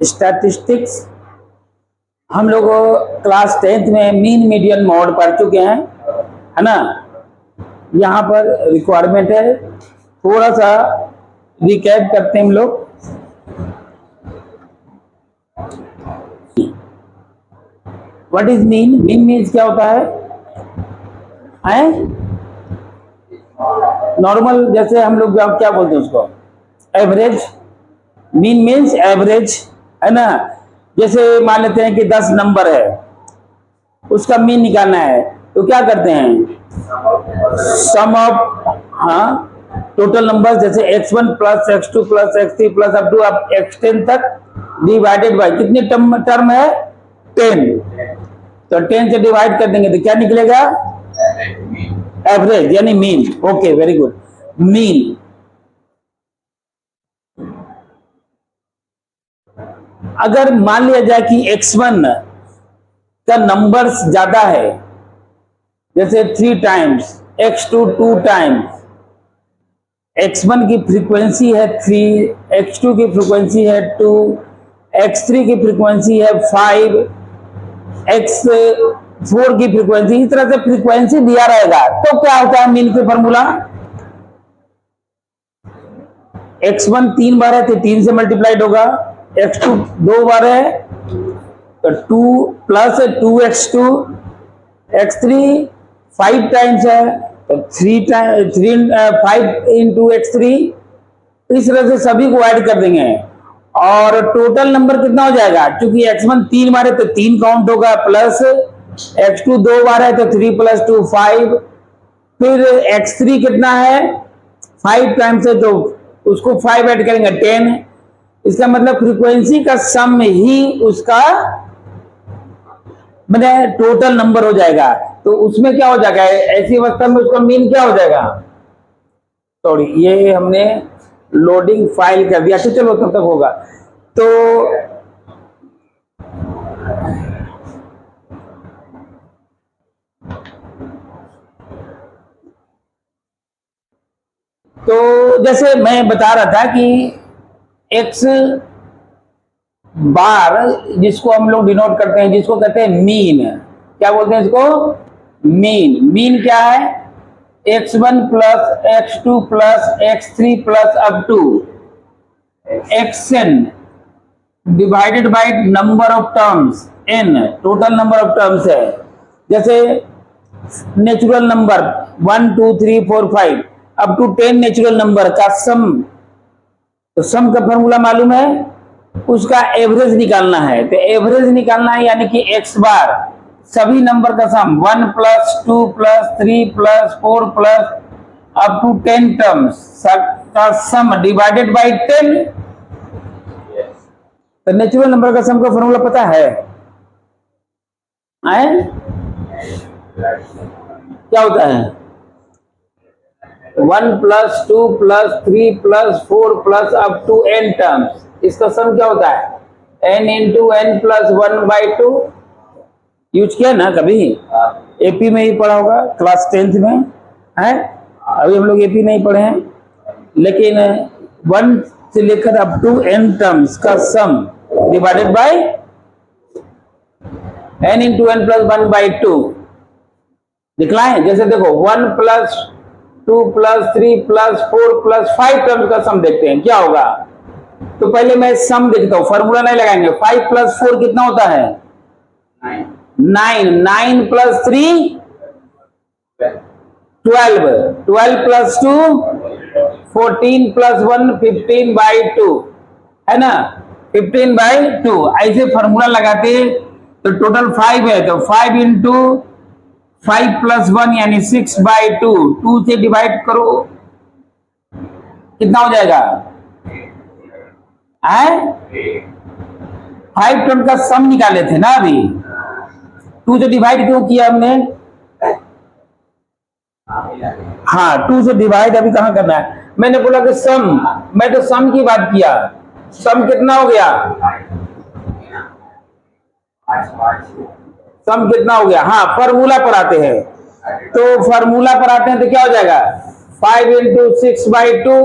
Statistics हम लोग class 10th में मीन मीडियन मोड पढ़ चुके हैं, है ना। यहाँ पर रिक्वायरमेंट है, थोड़ा सा रिकैप करते हैं हम लोग। What is mean? Mean means क्या होता है? नॉर्मल, जैसे हम लोग क्या बोलते हैं उसको, एवरेज। मीन मीन्स एवरेज, है ना। जैसे मान लेते हैं कि 10 नंबर है, उसका मीन निकालना है, तो क्या करते हैं? सम ऑफ, हाँ, टोटल नंबर, जैसे x1 plus x2 plus x3 plus up to x10 तक, डिवाइडेड बाय कितने टर्म है? 10। तो 10 से डिवाइड कर देंगे तो क्या निकलेगा? एवरेज, यानी mean. Okay, very good. Mean, अगर मान लिया जाए कि x1 का नंबर्स ज्यादा है, जैसे 3 टाइम्स, x2 2 टाइम्स, x1 की फ्रीक्वेंसी है 3, x2 की फ्रीक्वेंसी है 2, x3 की फ्रीक्वेंसी है 5, x4 की फ्रीक्वेंसी, इस तरह से फ्रीक्वेंसी दिया रहेगा, तो क्या होता है मीन का फॉर्मूला? x1 3 बार है तो 3 से मल्टीप्लाइड होगा, x2 2 बार है तो 2 प्लस 2x2, x3 5 टाइम्स है तो 5 इंटू x3, इस तरह से सभी को ऐड कर देंगे और टोटल नंबर कितना हो जाएगा? क्योंकि x1 3 बार है तो 3 काउंट होगा, प्लस x2 2 बार है तो 3 प्लस 2 5, फिर x3 कितना है? 5 टाइम्स है तो उसको 5 ऐड करेंगे 10। इसका मतलब फ्रीक्वेंसी का सम ही उसका मतलब टोटल नंबर हो जाएगा। तो उसमें क्या हो जाएगा? ऐसी अवस्था में उसका मीन क्या हो जाएगा? सॉरी, ये हमने लोडिंग फाइल कर दिया, तो चलो तब तक होगा। तो जैसे मैं बता रहा था कि x बार, जिसको हम लोग डिनोट करते हैं, जिसको कहते हैं मीन, क्या बोलते हैं इसको? मीन। मीन क्या है? x1 plus x2 plus x3 plus up to xn divided by number of terms n, total number of terms है। जैसे natural number 1 2 3 4 5 up to 10 natural number का सम, तो सम का फॉर्मूला मालूम है, उसका एवरेज निकालना है। तो एवरेज निकालना है यानी कि x बार सभी नंबर का sum 1 plus 2 plus 3 plus 4 plus up to 10 terms का सम डिवाइडेड बाय 10। तो नेचुरल नंबर का सम का फॉर्मूला पता है? क्या होता है? 1 plus 2 plus 3 plus 4 plus up to n terms, इसका सम क्या होता है? n into n plus 1/2। Use किया ना कभी? एपी में ही पढ़ा होगा, क्लास 10th में है। अभी हम लोग एपी नहीं पढ़े हैं, लेकिन 1 से लेकर अप टू n टर्म्स का sum divided by n into n plus 1/2 दिखलाएं। जैसे देखो 1 plus 2 plus 3 plus 4 plus 5 terms का सम देखते हैं, क्या होगा? तो पहले मैं सम देखता हूं, फॉर्मूला नहीं लगाएंगे। 5 प्लस 4 कितना होता है? 9। 9 प्लस 3 12, 12 प्लस 2 14 प्लस 1 15/2, है ना। 15/2 ऐसे फॉर्मूला लगाते तो टोटल 5 है, तो 5 इंटू 5 प्लस 1 यानी 6/2, 2 से डिवाइड करो, कितना हो जाएगा? 5 टर्म का सम निकाले थे ना अभी, 2 से डिवाइड क्यों किया हमने? हाँ, 2 से डिवाइड अभी कहां करना है? मैंने बोला कि सम, मैं तो सम की बात किया। सम कितना हो गया? सम कितना हो गया? हाँ, फॉर्मूला पर आते हैं, तो फॉर्मूला पर आते हैं तो क्या हो जाएगा? 5 इंटू 6/2,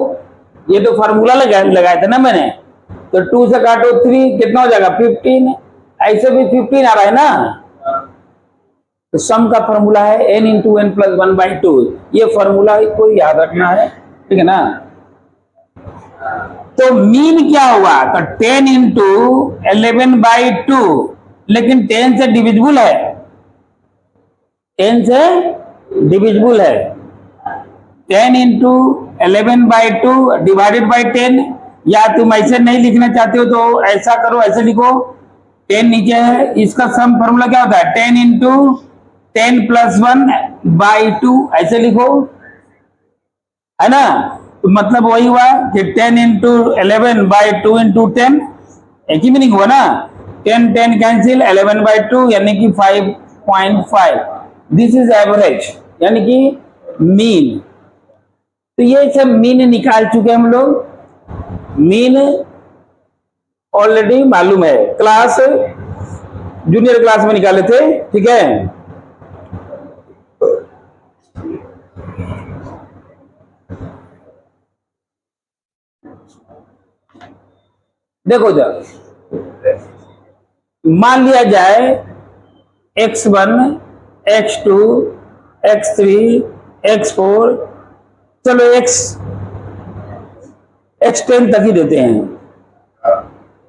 ये तो फॉर्मूला लगाया था ना मैंने, तो 2 से काटो 3, कितना हो जाएगा 15, ऐसे भी 15 आ रहा है ना। तो सम का फॉर्मूला है n इंटू एन प्लस 1/2, ये फॉर्मूला को याद रखना है, ठीक है ना। तो मीन क्या हुआ, तो 10 इंटू 11/2, लेकिन 10 से डिविजिबल है, 10 से डिविजिबल है। 10 इंटू 11/2 डिवाइडेड बाई 10, या तुम ऐसे नहीं लिखना चाहते हो तो ऐसा करो, ऐसे लिखो, 10 नीचे है, इसका सम फॉर्मूला क्या होता है 10 इंटू 10 प्लस 1/2, ऐसे लिखो, है ना। तो मतलब वही हुआ कि 10 इंटू 11/2 इंटू 10, एक ही मीनिंग हुआ ना। 10 10 कैंसिल, 11/2 यानी कि 5.5, दिस इज एवरेज यानी कि मीन। तो ये सब मीन निकाल चुके हम लोग, मीन ऑलरेडी मालूम है, क्लास जूनियर क्लास में निकाले थे, ठीक है। देखो जब मान लिया जाए x1 x2 x3 x4, चलो x10 तक ही देते हैं,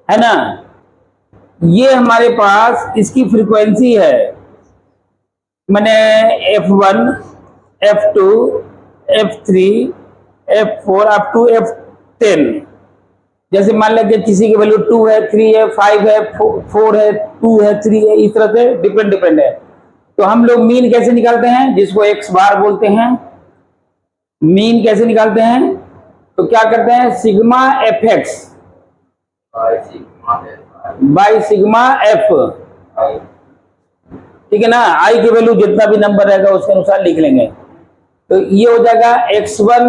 है ना। ये हमारे पास इसकी फ्रीक्वेंसी है, मैंने f1 f2 f3 f4 up to f10। जैसे मान लें किसी की वैल्यू 2 है, 3 है, 5 है, 4 है, 2 है, 3 है, इस तरह से डिपेंड है। तो हम लोग मीन कैसे निकालते हैं, जिसको x बार बोलते हैं, मीन कैसे निकालते हैं, तो क्या करते हैं sigma f x by sigma F, ठीक है ना। आई की वैल्यू जितना भी नंबर रहेगा उसके अनुसार लिख लेंगे। तो ये हो जाएगा x1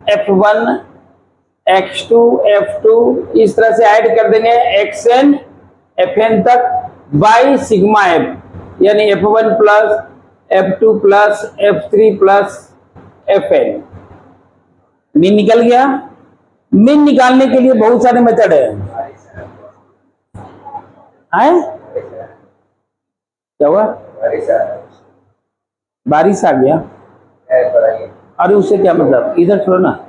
f1 x2 f2, इस तरह से ऐड कर देंगे xn fn तक बाई सिग्मा एफ, यानी f1 plus f2 plus f3 plus fn। Mean निकल गया। मीन निकालने के लिए बहुत सारे मेथड है। क्या हुआ, बारिश आ गया, अरे उससे क्या मतलब, इधर छोड़ो ना,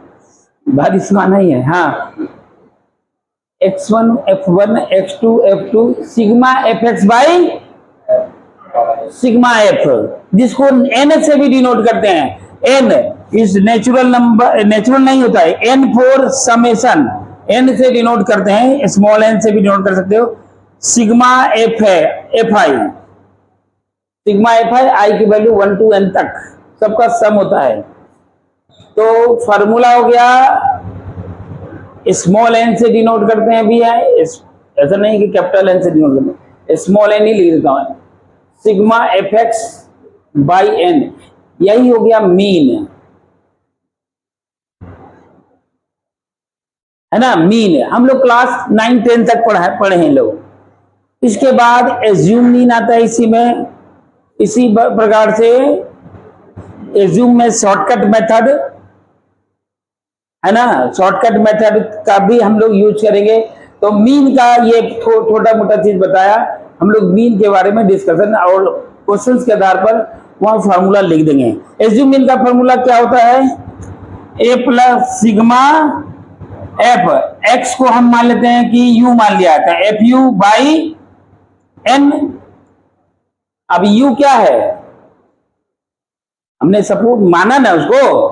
बारिश माना ही है। हाँ, x1 f1 x2 f2 sigma fx by sigma f, जिसको n से भी डिनोट करते हैं। n इस नेचुरल नंबर, नेचुरल नहीं होता है, n फॉर समेशन, n से डिनोट करते हैं, स्मॉल n से भी डिनोट कर सकते हो। सिग्मा f है f i, sigma f i, i की वैल्यू 1 to n तक सबका सम होता है। तो फार्मूला हो गया, स्मॉल n से डिनोट करते हैं भी है, ऐसा नहीं कि कैपिटल n से डिनोट करते हैं, स्मॉल n ही लिख देता हूं, sigma f x by n, यही हो गया मीन, है ना। मीन हम लोग क्लास 9 10 तक पढ़े हैं लोग। इसके बाद एज्यूम मीन आता है इसी में, इसी प्रकार से एज्यूम में शॉर्टकट मेथड, है ना, शॉर्टकट मेथड का भी हम लोग यूज करेंगे। तो मीन का ये छोटा मोटा चीज बताया, हम लोग मीन के बारे में डिस्कशन और क्वेश्चंस के आधार पर वहां फार्मूला लिख देंगे। एज्यूम मीन का फार्मूला क्या होता है, ए प्लस सिग्मा एफ, एक्स को हम मान लेते हैं कि यू मान लिया था, एफ यू बाई एन। अब यू क्या है, हमने सपोज माना ना उसको,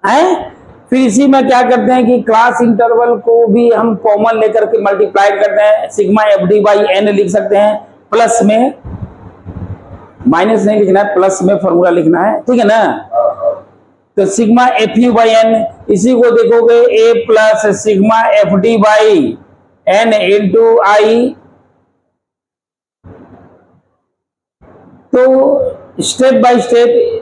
है। फिर इसी में क्या करते हैं कि क्लास इंटरवल को भी हम कॉमन लेकर के मल्टीप्लाई करते हैं, sigma f d by n लिख सकते हैं, प्लस में, माइनस नहीं लिखना है, प्लस में फॉर्मूला लिखना है, ठीक है ना। तो sigma f u by n, इसी को देखोगे a plus sigma f d by n into i. तो स्टेप बाय स्टेप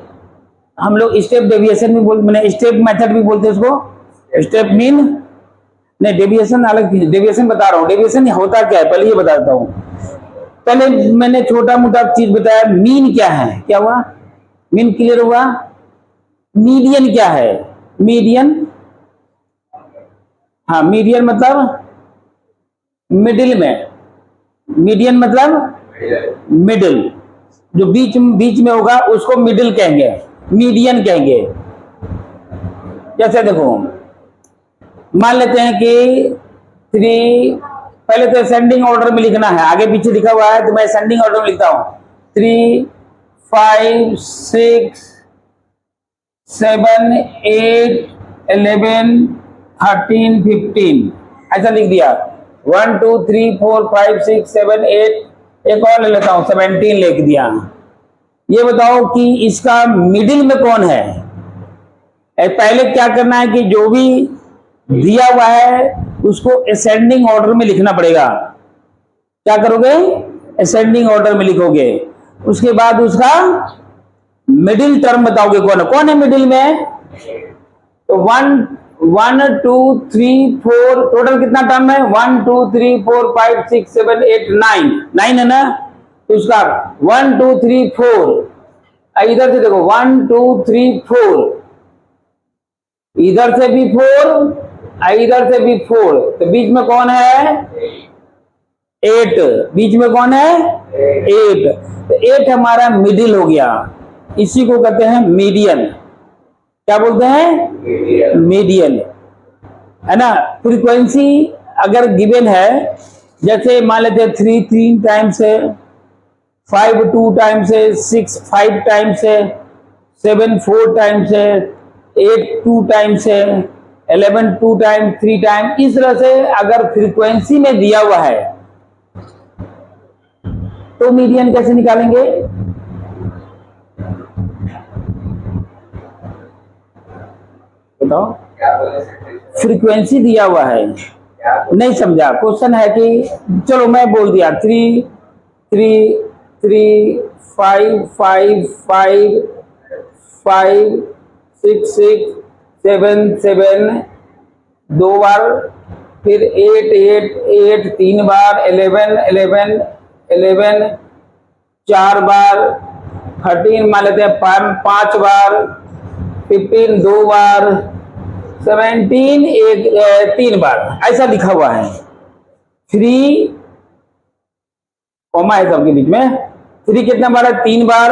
हम लोग स्टेप डेविएशन भी बोलते, मैंने स्टेप मेथड भी बोलते हैं उसको, स्टेप मीन नहीं, डेविएशन अलग चीज, डेविएशन बता रहा हूँ, डेविएशन होता क्या है पहले ये बता देता हूँ। पहले मैंने छोटा मोटा चीज बताया, मीन क्या है, क्या हुआ, मीन क्लियर हुआ। मीडियन क्या है, मीडियन, हाँ मीडियन मतलब मिडिल में, मीडियन मतलब मिडिल, जो बीच बीच में होगा उसको मिडिल कहेंगे, मीडियन कहेंगे। जैसे देखो मान लेते हैं कि 3, पहले तो असेंडिंग ऑर्डर में लिखना है, आगे पीछे लिखा हुआ है तो मैं असेंडिंग ऑर्डर में लिखता हूं। 3, 5, 6, 7, 8, 11, 13, 15 ऐसा लिख दिया। 1 2 3 4 5 6 7 8, एक और ले लेता हूं, 17 लिख दिया। ये बताओ कि इसका मिडिल में कौन है? पहले क्या करना है कि जो भी दिया हुआ है उसको असेंडिंग ऑर्डर में लिखना पड़ेगा। क्या करोगे? असेंडिंग ऑर्डर में लिखोगे। उसके बाद उसका मिडिल टर्म बताओगे कौन है मिडिल में। तो 1 2 3 4 टोटल कितना टर्म है? 1 2 3 4 5 6 7 8 9 है ना। तो उसका 1 2 3 4, इधर से देखो 1 2 3 4, इधर से भी 4, इधर से भी 4, तो बीच में कौन है? 8। बीच में कौन है? 8। तो 8 हमारा मिडिल हो गया, इसी को कहते हैं मीडियन। क्या बोलते हैं? मीडियन, है ना। फ्रीक्वेंसी अगर गिवन है, जैसे मान लेते हैं 3 3 टाइम्स है, 5 2 टाइम्स है, 6 5 टाइम्स है, 7 4 टाइम्स है, 8 2 टाइम्स है, 11 2 टाइम्स, 3 टाइम्स, इस तरह से अगर फ्रीक्वेंसी में दिया हुआ है तो मीडियन कैसे निकालेंगे? बताओ। फ्रीक्वेंसी दिया हुआ है, नहीं समझा क्वेश्चन है कि चलो मैं बोल दिया 3 3 3 5 5 5 5 6 6 7 7 2 बार, फिर 8 8 8 3 बार, 11 11 11 4 बार, 13 मान लेते हैं 5 बार, 15 2 बार, 17 3 बार, ऐसा लिखा हुआ है। 3 कॉमा है सबके बीच में। 3 कितना बार है? 3 बार।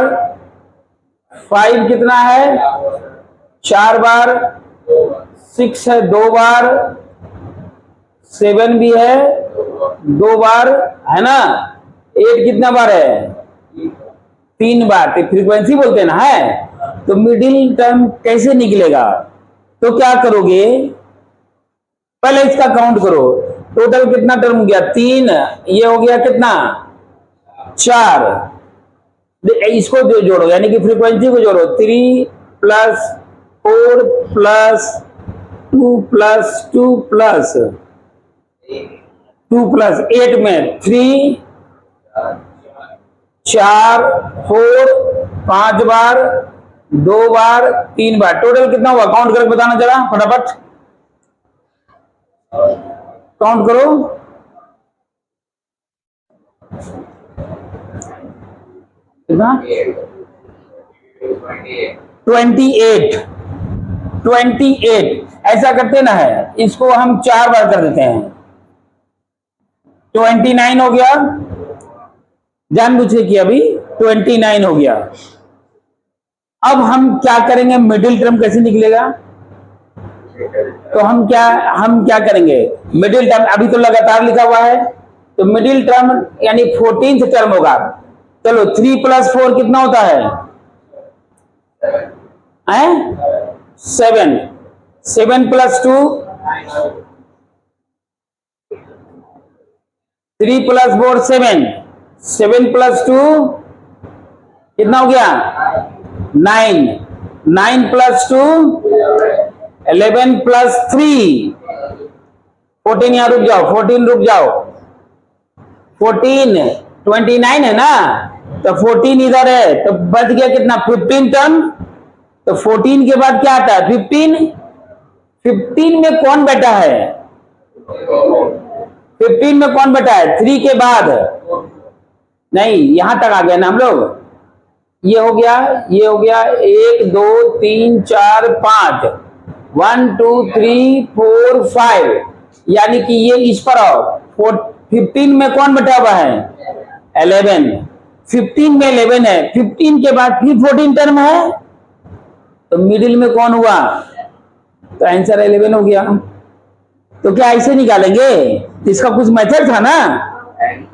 5 कितना है? 4 बार। 6 है 2 बार। 7 भी है 2 बार, है ना। 8 कितना बार है? 3 बार। तो फ्रीक्वेंसी बोलते हैं ना, है। तो मिडिल टर्म कैसे निकलेगा? तो क्या करोगे, पहले इसका काउंट करो, टोटल कितना टर्म हो गया? 3, ये हो गया कितना? 4। इसको जोड़ो, यानी कि फ्रीक्वेंसी को जोड़ो। 3 plus 4 plus 2 plus 2 plus 2 plus 8 में 3 4 4 5 बार, 2 बार, 3 बार, टोटल कितना हुआ? काउंट करके बताना जरा फटाफट, काउंट करो। कितना? 28। ऐसा करते ना है, इसको हम 4 बार कर देते हैं। 29 हो गया, जानबूझ के किया, अभी 29 हो गया। अब हम क्या करेंगे? मिडिल टर्म कैसे निकलेगा? तो हम क्या करेंगे? मिडिल टर्म अभी तो लगातार लिखा हुआ है, तो मिडिल टर्म यानी 14th टर्म होगा। चलो 3 प्लस 4 कितना होता है? 7। 7 प्लस 2 3 प्लस 4 7, 7 प्लस 2 कितना हो गया? 9। 9 प्लस 2 11 प्लस 3 14, यहां रुक जाओ, 14 रुक जाओ, 14 29 है ना, तो 14 इधर है, तो बच गया कितना? 15 टर्म। तो 14 के बाद क्या आता है? 15। 15 में कौन बैठा है? 15 में कौन बैठा है? 3 के बाद नहीं, यहां तक आ गए ना हम लोग। ये हो गया 1 2 3 4 5, 1 2 3 4 5, यानी कि ये इस पर आओ, 15 में कौन बटा हुआ है? 11। 15 में 11 है, 15 के बाद फिर 14 टर्म है, तो मिडिल में कौन हुआ? तो आंसर 11 हो गया। तो क्या ऐसे निकालेंगे? इसका कुछ मेथड था ना, n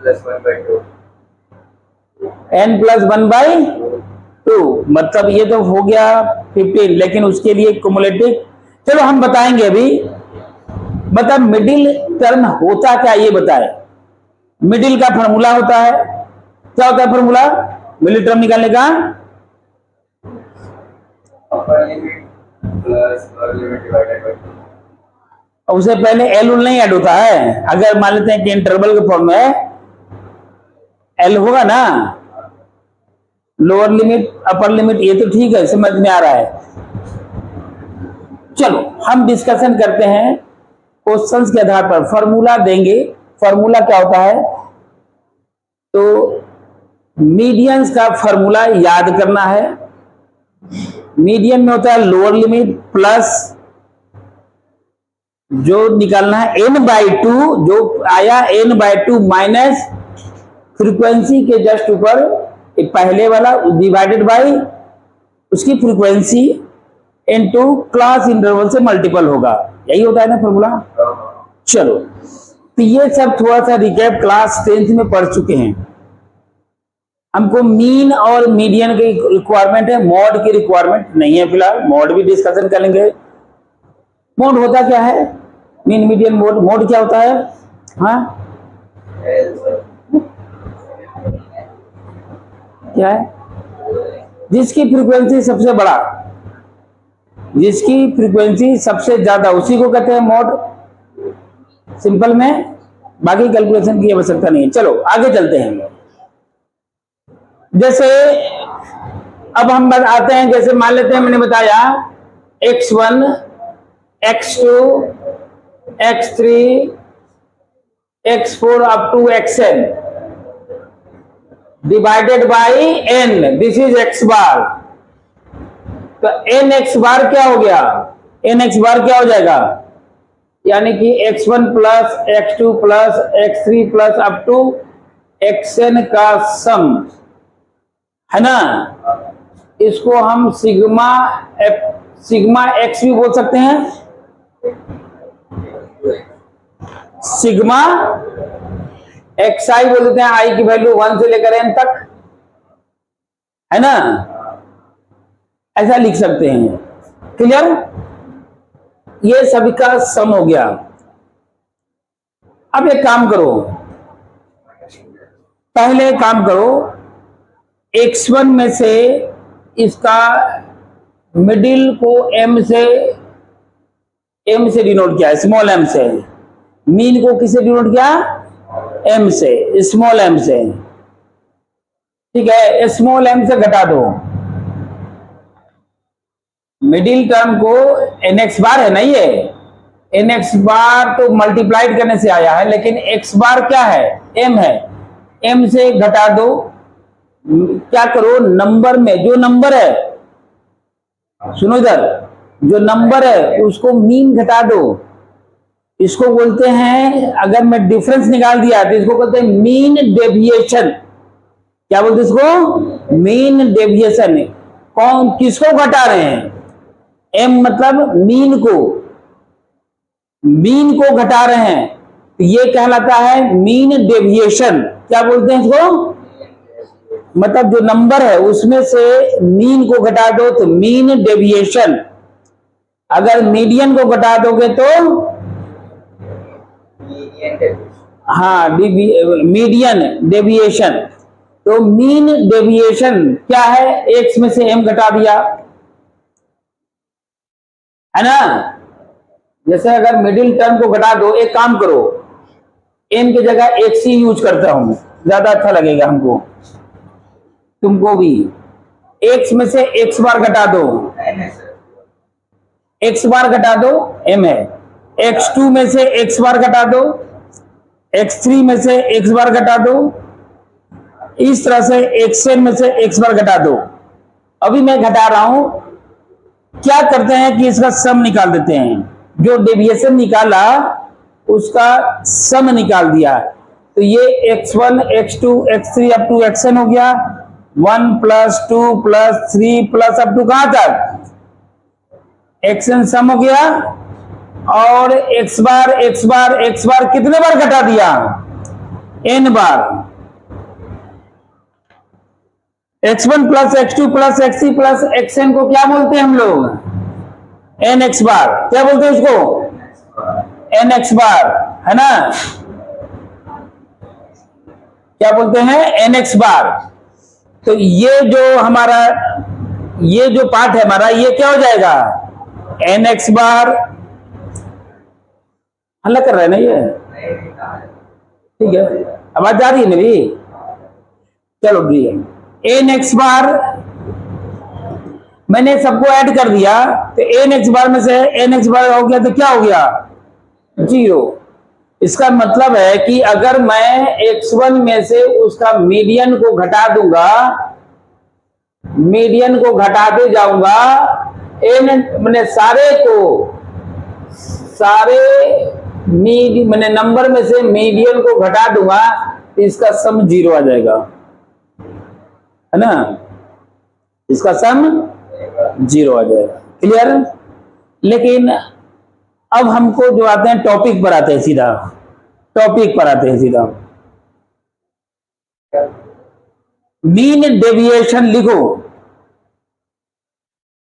प्लस 1/2, मतलब ये तो हो गया 15, लेकिन उसके लिए क्युमुलेटिव। चलो हम बताएंगे अभी। मतलब मिडिल टर्म होता क्या, ये बताए। मिडिल का फॉर्मूला होता है, क्या होता है फॉर्मूला मिडिल टर्म निकालने का? उससे पहले एल नहीं ऐड होता है। अगर मान लेते हैं कि इंटरवल के फॉर्म में एल होगा ना, लोअर लिमिट अपर लिमिट, ये तो ठीक है, समझ में आ रहा है। चलो हम डिस्कशन करते हैं क्वेश्चंस के आधार पर। फॉर्मूला देंगे। फॉर्मूला क्या होता है? तो मीडियंस का फॉर्मूला याद करना है। मीडियन में होता है लोअर लिमिट प्लस जो निकालना है n/2, जो आया n/2 माइनस फ्रीक्वेंसी के जस्ट ऊपर एक पहले वाला डिवाइडेड बाय उसकी फ्रीक्वेंसी इनटू क्लास इंटरवल से मल्टीपल होगा। यही होता है ना फॉर्मूला। चलो तो ये सब थोड़ा सा रिकैप क्लास 10th में पढ़ चुके हैं। हमको मीन और मीडियन की रिक्वायरमेंट है, मॉड की रिक्वायरमेंट नहीं है फिलहाल। मॉड भी डिस्कशन करेंगे। मोड होता क्या है? Mean median mode. मोड क्या होता है? हाँ क्या है? जिसकी फ्रीक्वेंसी सबसे बड़ा, जिसकी फ्रीक्वेंसी सबसे ज्यादा, उसी को कहते हैं मोड। सिंपल में बाकी कैलकुलेशन की आवश्यकता नहीं है। चलो आगे चलते हैं। जैसे अब हम आते हैं, जैसे मान लेते हैं मैंने बताया x1 x2 x3 x4 up to xn divided by n, this is x bar. तो n x बार क्या हो गया? n x बार क्या हो जाएगा? यानी कि x1 plus x2 plus x3 plus up to xn का सम है ना। इसको हम सिग्मा x भी बोल सकते हैं। सिग्मा xi बोल देते हैं, i की वैल्यू 1 से लेकर n तक, है ना। ऐसा लिख सकते हैं। क्लियर? ये सभी का सम हो गया। अब एक काम करो, पहले काम करो, x1 में से इसका मिडिल को m से डिनोट किया, स्मॉल m से। मीन को किससे डिनोट किया? m से, स्मॉल m से। ठीक है, स्मॉल m से घटा दो। मिडिल टर्म को nx बार है ना, ये nx बार तो मल्टीप्लाइड करने से आया है, लेकिन x बार क्या है? m है। m से घटा दो। क्या करो, नंबर में जो नंबर है, सुनो इधर, जो नंबर है उसको मीन घटा दो। इसको बोलते हैं, अगर मैं डिफरेंस निकाल दिया तो इसको बोलते हैं मीन डेविएशन। क्या बोलते हैं इसको? Mean deviation. कौन किसको घटा रहे हैं? m मतलब मीन को, मीन को घटा रहे हैं, तो ये कहलाता है मीन डेविएशन। क्या बोलते हैं इसको? मतलब जो नंबर है उसमें से मीन को घटा दो तो मीन डेविएशन। अगर मीडियन को घटा दोगे तो हाँ मीडियन डेविएशन। तो मीन डेविएशन क्या है? x में से m घटा दिया, है ना। जैसे अगर मिडिल टर्म को घटा दो, एक काम करो, m की जगह x ही यूज करता हूं, ज्यादा अच्छा लगेगा हमको, तुमको भी। x में से x बार घटा दो, x बार घटा दो, m है। x2 में से x बार घटा दो, x3 में से x बार घटा दो, इस तरह से xn में से x बार घटा दो। अभी मैं घटा रहा हूं। क्या करते हैं कि इसका सम निकाल देते हैं। जो डेविएशन निकाला उसका सम निकाल दिया। तो ये x1 x2 x3 up to xn हो गया। 1 plus 2 plus 3 plus up to कहां तक xn सम हो गया। और x बार x बार x बार कितने बार घटा दिया, n बार। x1 plus x2 plus x3 plus xn को क्या बोलते हैं हम लोग, nx बार। क्या बोलते हैं उसको, nx बार, है ना। क्या बोलते हैं, nx बार। तो ये जो हमारा ये जो पार्ट है हमारा, ये क्या हो जाएगा, nx बार। हल्ला कर रहा है ना ये, ठीक है, आवाज आ रही है मेरी, चलो ठीक है। nx बार मैंने सबको ऐड कर दिया, तो nx बार में से nx बार हो गया तो क्या हो गया, 0। इसका मतलब है कि अगर मैं x1 में से उसका मीडियन को घटा दूंगा, मीडियन को घटाते जाऊंगा, मैंने सारे मैंने नंबर में से मीडियन को घटा दूंगा, तो इसका सम 0 आ जाएगा, है ना। इसका सम 0 आ जाएगा, क्लियर। लेकिन अब हमको जो आते हैं टॉपिक पर आते हैं, सीधा टॉपिक पर आते हैं सीधा। मीन डेविएशन लिखो,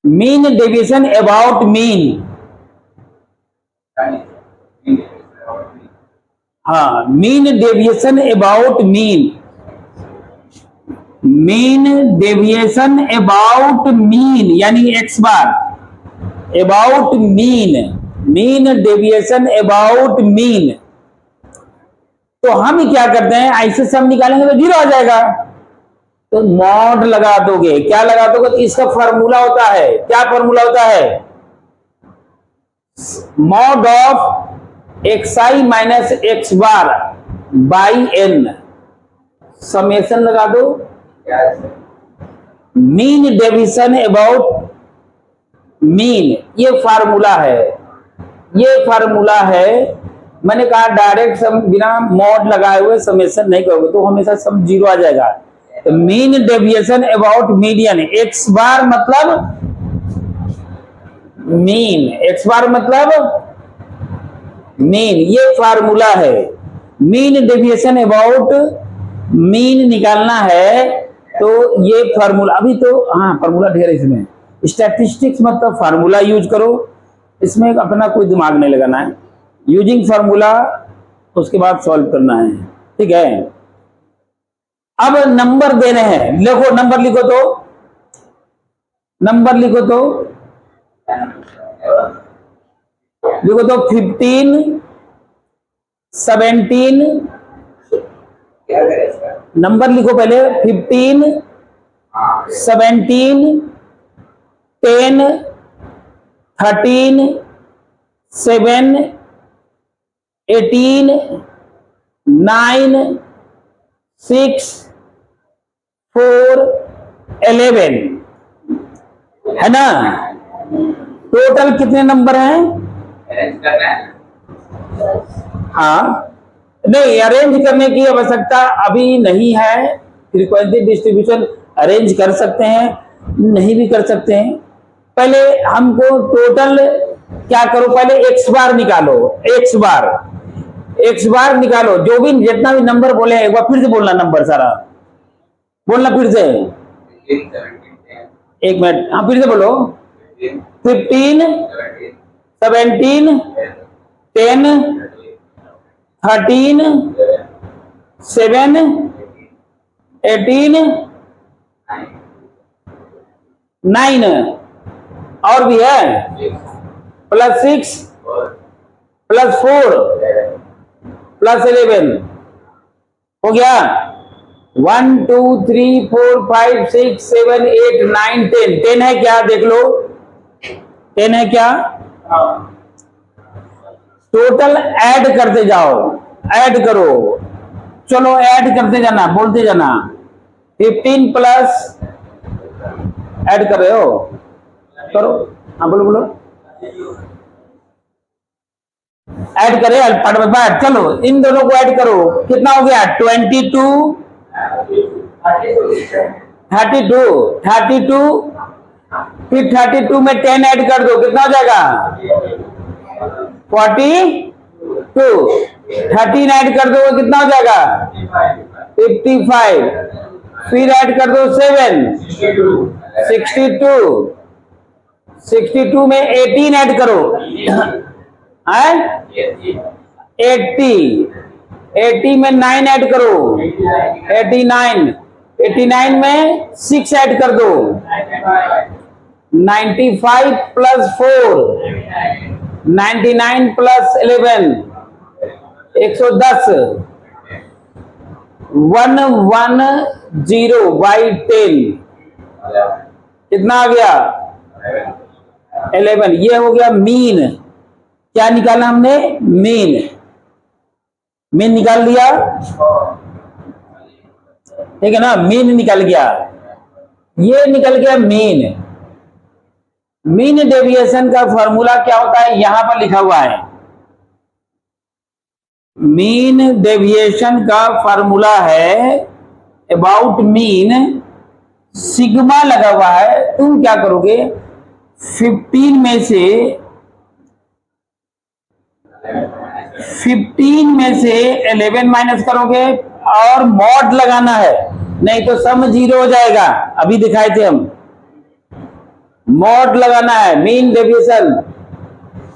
मीन डेविएशन अबाउट मीन। हाँ, mean deviation about mean, mean deviation about mean यानी x bar, about mean, mean deviation about mean. तो हम क्या करते हैं, ऐसे सम निकालेंगे तो 0 आ जाएगा, तो मॉड लगा दोगे। क्या लगा दोगे, तो इसका फॉर्मूला होता है, क्या फॉर्मूला होता है, mod of xi minus x bar by n, summation लगा दो, मीन डेविएशन अबाउट मीन। ये फार्मूला है, ये फार्मूला है। मैंने कहा डायरेक्ट सम बिना मॉड लगाए हुए समेशन नहीं करोगे तो हमेशा सम 0 आ जाएगा। तो mean deviation about median, x बार मतलब मीन, x बार मतलब मीन, ये फार्मूला है। मीन डेविएशन अबाउट मीन निकालना है तो ये फार्मूला, अभी तो हाँ फार्मूला ढेर है इसमें, स्टैटिस्टिक्स मतलब फार्मूला यूज करो, इसमें अपना कोई दिमाग नहीं लगाना है, यूजिंग फार्मूला उसके बाद सॉल्व करना है, ठीक है। अब नंबर देने हैं, लिखो नंबर, लिखो तो नंबर, लिखो तो 15 17, नंबर लिखो पहले, 15 17 10 13 7 18 9 6 4 11, है ना। टोटल कितने नंबर हैं, हाँ नहीं, अरेंज करने की आवश्यकता अभी नहीं है। फ्रीक्वेंसी डिस्ट्रीब्यूशन अरेंज कर सकते हैं, नहीं भी कर सकते हैं। पहले हमको टोटल क्या करो, पहले x बार निकालो, x बार निकालो, जो भी जितना भी नंबर बोले एक बार फिर से बोलना, नंबर सारा बोलना फिर से, एक मिनट, हाँ फिर से बोलो, 15 17 10 13 7 18 9 और भी है, +6 +4 +11 हो गया। 1 2 3 4 5 6 7 8 9 10, 10 है क्या, देख लो 10 है क्या। टोटल ऐड करते जाओ, ऐड करो, चलो ऐड करते जाना, बोलते जाना। 15 प्लस ऐड कर रहे हो, करो, हाँ बोलो बोलो। ऐड करें अल्फा बार, चलो इन दोनों को ऐड करो, कितना हो गया 22 32 फिर 32 में 10 ऐड कर दो, कितना हो जाएगा 42, 13 ऐड कर दो कितना हो जाएगा 55, फिर ऐड कर दो 7 62 में 18 ऐड करो, 80 में 9 ऐड करो 89 में 6 ऐड कर दो 95 प्लस 4 99 प्लस 11 110 110/10 कितना आ गया 11। ये हो गया मीन। क्या निकाला हमने मीन निकाल दिया, ठीक है ना, मीन निकल गया। ये निकल गया मीन डेविएशन का फॉर्मूला क्या होता है यहां पर लिखा हुआ है। मीन डेविएशन का फॉर्मूला है अबाउट मीन, सिग्मा लगा हुआ है। तुम क्या करोगे 15 में से 11 माइनस करोगे और मॉड लगाना है, नहीं तो सम 0 हो जाएगा। अभी दिखाए थे हम, मॉड लगाना है मीन डेविएशन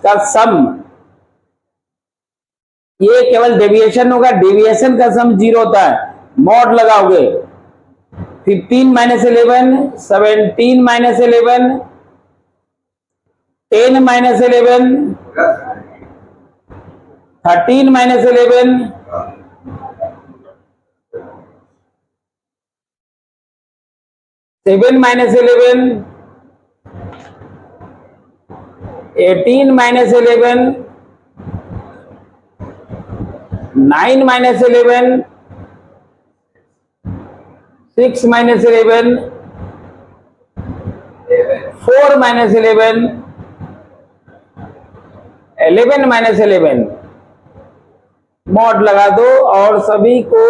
का सम। ये केवल डेविएशन होगा, डेविएशन का सम 0 होता है। मॉड लगाओगे 15 minus 11 17 minus 11 10 minus 11 13 minus 11 7 minus 11 18 minus 11 9 minus 11 6 minus 11 4 minus 11 11 minus 11 mod लगा दो और सभी को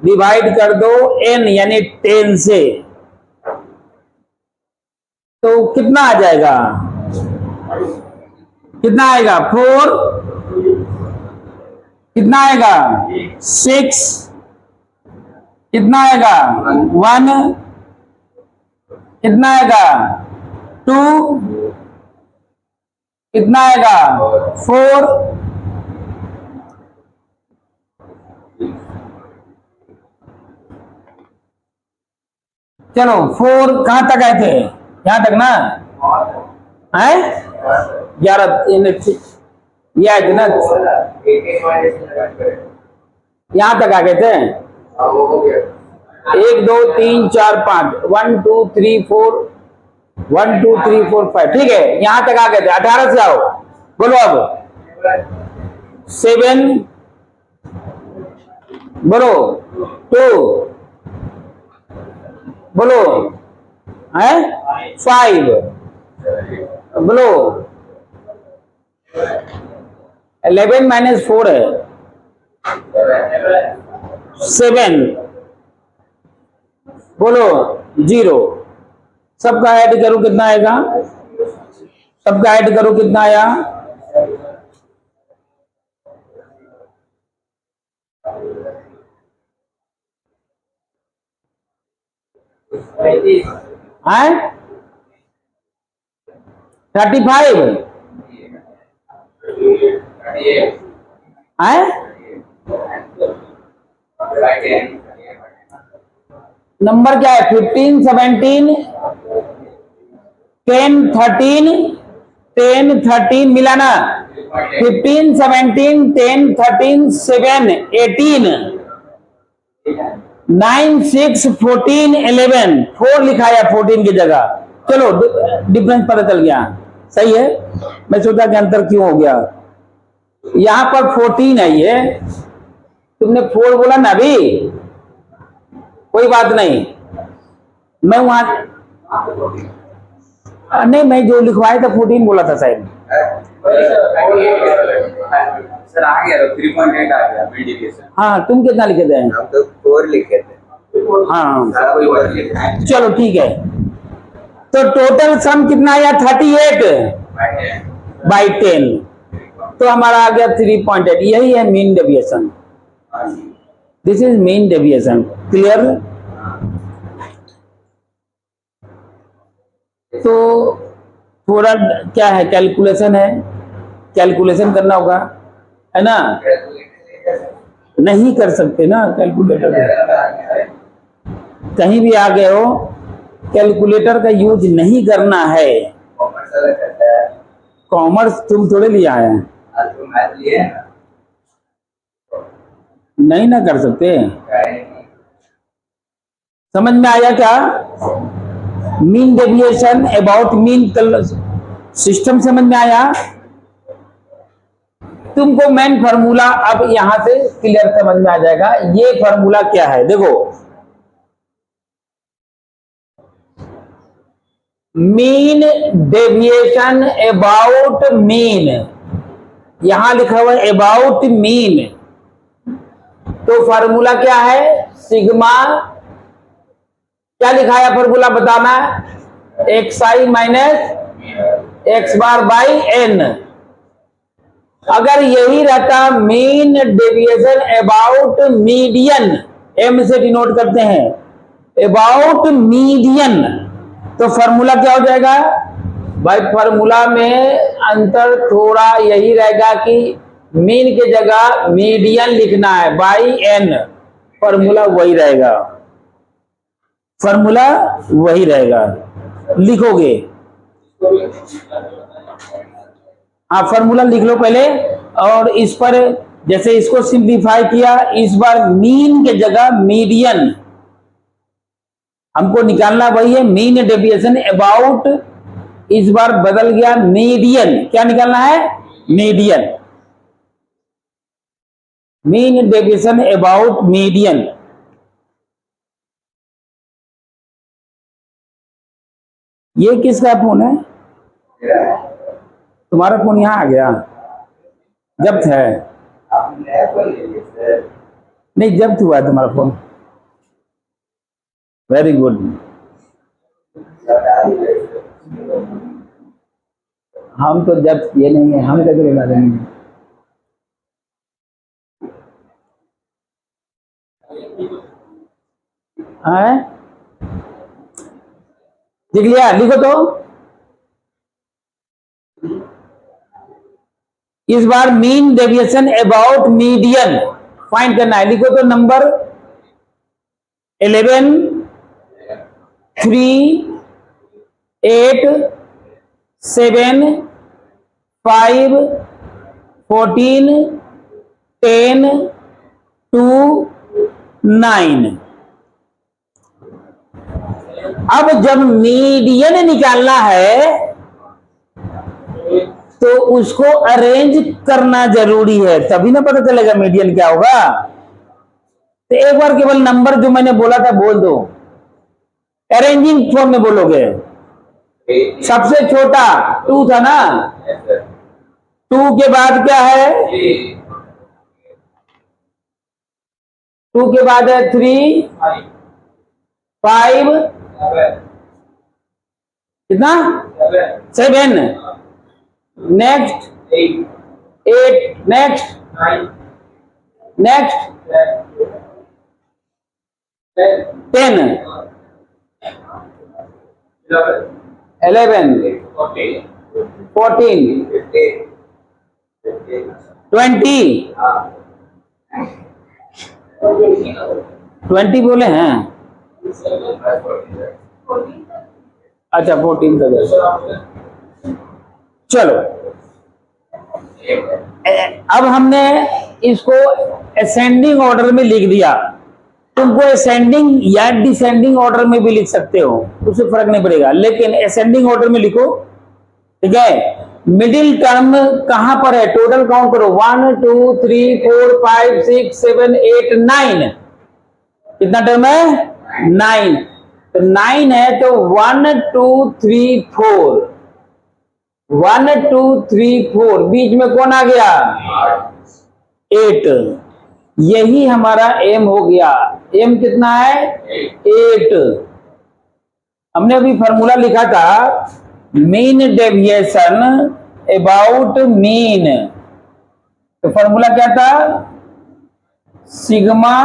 डिवाइड कर दो n यानी 10 से, तो कितना आ जाएगा, कितना आएगा 4, कितना आएगा 6, कितना आएगा 1, कितना आएगा 2, कितना आएगा 4, चलो 4 कहां तक आए थे, यहां तक ना है 11 ये आए थे ना, यहां तक आ गए थे 1 2 3 4 5 1 2 3 4 1 2 3 4 5, ठीक है यहां तक आ गए थे। 18 से आओ, बोलो अब 7, बोलो 2, बोलो है 5, बोलो 11 माइनस 4 है 7, बोलो 0। सबका ऐड करो कितना आएगा, सबका ऐड करो कितना आया, है 35 है, नंबर क्या है 15 17 10 13 10 13 मिलाना 15 17 10 13 7 18 9 6 14 11 4 लिखाया 14 की जगह। चलो डिफरेंस पता चल गया, सही है। मैं सोचा कि अंतर क्यों हो गया, यहां पर 14 है, ये तुमने 4 बोला ना अभी, कोई बात नहीं, मैं वहां नहीं, मैं जो लिखवाया था 14 बोला था शायद। सर आ गया 3.8 आ गया मीन डेविएशन। हाँ, तुम कितना लिखे थे? हम तो 4 लिखे थे। हाँ सारा कोई और लिखा है। चलो ठीक है, तो टोटल सम कितना आया? 38 बाई 10, तो हमारा आ गया 3.8। यही है mean deviation, this is mean deviation. Clear? तो थोड़ा क्या है, कैलकुलेशन है, कैलकुलेशन करना होगा, है ना? नहीं कर सकते ना कैलकुलेटर, कहीं भी आ गए हो कैलकुलेटर का यूज नहीं करना है। कॉमर्स तुम थोड़े लिया है, नहीं ना कर सकते। समझ में आया क्या? Mean deviation about mean system समझ में आया? तुमको मेन फार्मूला अब यहां से क्लियर समझ में आ जाएगा। ये फार्मूला क्या है देखो, मीन डेविएशन अबाउट मीन, यहां लिखा हुआ है अबाउट मीन, तो फार्मूला क्या है? सिग्मा, क्या लिखा है फार्मूला बताना? xi minus x bar by n. अगर यही रहता mean deviation about median, m से डिनोट करते हैं, अबाउट मीडियन, तो फार्मूला क्या हो जाएगा भाई? फार्मूला में अंतर थोड़ा यही रहेगा कि मीन के जगह मीडियन लिखना है बाई एन, फार्मूला वही रहेगा, फार्मूला वही रहेगा, लिखोगे। हाँ, फार्मूला लिख लो पहले, और इस पर जैसे इसको सिंप्लीफाई किया, इस बार मीन के जगह मीडियन हमको निकालना, वही है मीन डेविएशन अबाउट, इस बार बदल गया मीडियन, क्या निकालना है? Median, mean deviation about median. ये किसका फोन है? तुम्हारा फोन यहाँ आ गया, जब्त है? नहीं, जब्त हुआ है तुम्हारा फोन, वेरी गुड। हम तो जब्त किए नहीं है, हम कैसे बता देंगे? लिख लिया? लिखो तो, इस बार mean deviation about median find करना है। लिखो तो नंबर 11, 3, 8, 7, 5, 14, 10, 2, 9। अब जब मीडियन निकालना है तो उसको अरेंज करना जरूरी है, तभी ना पता चलेगा मीडियन क्या होगा। तो एक बार केवल नंबर जो मैंने बोला था बोल दो, अरेंजिंग फॉर्म में बोलोगे। सबसे छोटा 2 था ना, 2 के बाद क्या है? 2 के बाद है 3, 5, कितना? 7, नेक्स्ट 8, नेक्स्ट 10, 11, 14, 20 बोले हैं? अच्छा, 14 का। चलो, अब हमने इसको असेंडिंग ऑर्डर में लिख दिया। तुमको असेंडिंग या डिसेंडिंग ऑर्डर में भी लिख सकते हो, उससे फर्क नहीं पड़ेगा, लेकिन असेंडिंग ऑर्डर में लिखो, ठीक है? मिडिल टर्म कहां पर है? टोटल काउंट करो, 1, 2, 3, 4, 5, 6, 7, 8, 9। कितना टर्म है? 9। तो 9 है, तो 1, 2, 3, 4, 1, 2, 3, 4, बीच में कौन आ गया? 8। यही हमारा एम हो गया। एम कितना है? 8। हमने अभी फॉर्मूला लिखा था मीन डेविएशन अबाउट मीन। तो फॉर्मूला क्या था? Sigma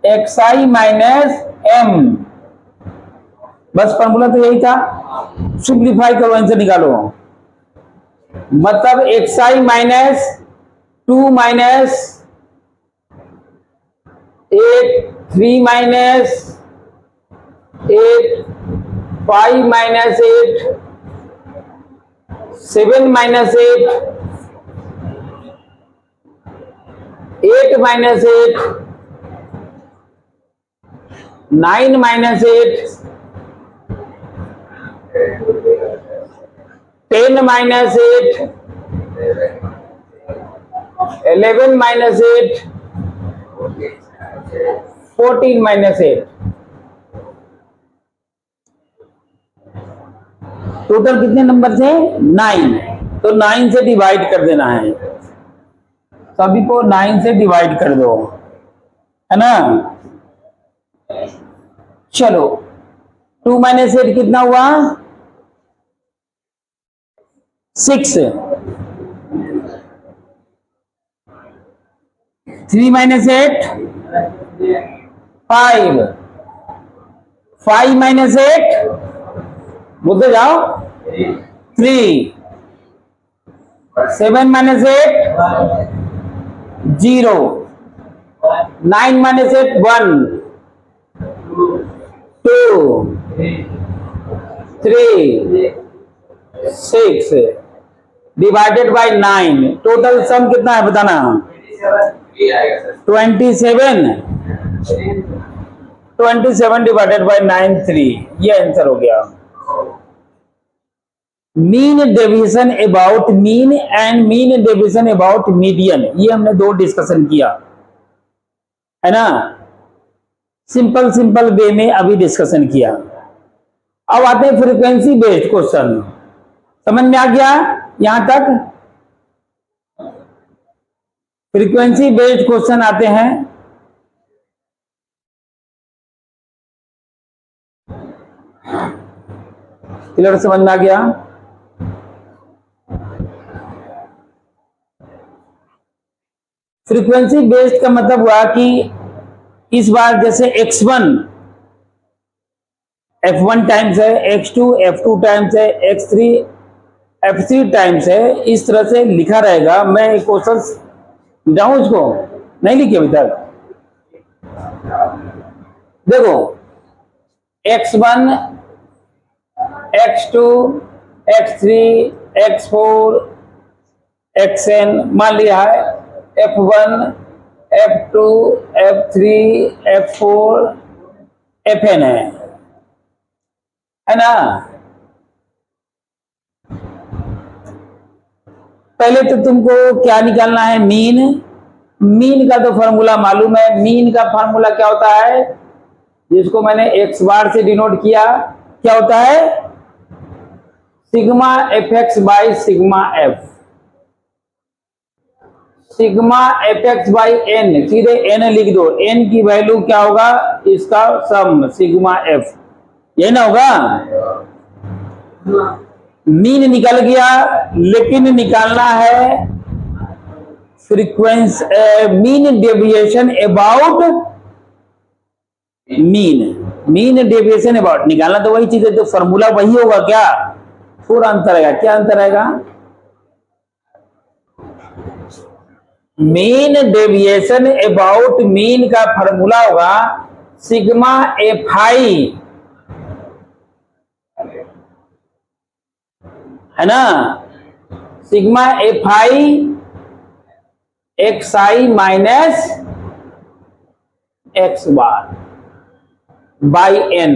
x i minus m. बस फॉर्मूला तो यही था। सिंप्लीफाई करो, आंसर निकालो। मतलब x i minus 2 minus 8 3 minus 8 5 minus 8 7 minus 8 8 minus 8 9 minus 8 10 minus 8 11 minus 8 14 minus 8। Total कितने नंबर थे? 9। तो 9 से डिवाइड कर देना है। सभी को 9 से डिवाइड कर दो, है ना। चलो 2 माइनस 8 कितना हुआ? 6। 3 माइनस 8 5। 5 माइनस 8 बोलते जाओ 3। 7 minus 8 0। 9 minus 8 1 2 3 6 divided by 9। Total sum कितना है बताना? 27। 27 डिवाइडेड बाय 9 3। ये आंसर हो गया। Mean deviation about mean and mean deviation about median, ये हमने दो डिस्कशन किया, है ना। सिंपल सिंपल वे में अभी डिस्कशन किया। अब आते हैं फ्रीक्वेंसी बेस्ड क्वेश्चन। समझ में आ गया यहां तक? फ्रीक्वेंसी बेस्ड क्वेश्चन आते हैं। क्लियर? समझ में आ गया? फ्रीक्वेंसी बेस्ड का मतलब हुआ कि इस बार जैसे x1 f1 टाइम्स है, x2 f2 टाइम्स है, x3 f3 टाइम्स है, इस तरह से लिखा रहेगा। मैं क्वेश्चन जाऊं इसको नहीं लिखे अभी तक। देखो x1 x2 x3 x4 xn मान लिया है। f1 f2 f3 f4 fn है ना। पहले तो तुमको क्या निकालना है? मीन। मीन का तो फॉर्मूला मालूम है। मीन का फॉर्मूला क्या होता है? जिसको मैंने x बार से डिनोट किया, क्या होता है? Sigma f x by sigma f. Sigma f x by n, सीधे एन लिख दो। एन की वैल्यू क्या होगा? इसका सम सिग्मा एफ, यही ना होगा। मीन निकल गया, लेकिन निकालना है frequency mean deviation about mean. Mean deviation about निकालना तो वही चीज है, तो फॉर्मूला वही होगा क्या? थोड़ा अंतर आएगा। क्या अंतर आएगा? मीन डेविएशन अबाउट मीन का फॉर्मूला होगा सिग्मा एफ आई, है ना। Sigma f i x i minus x bar by n,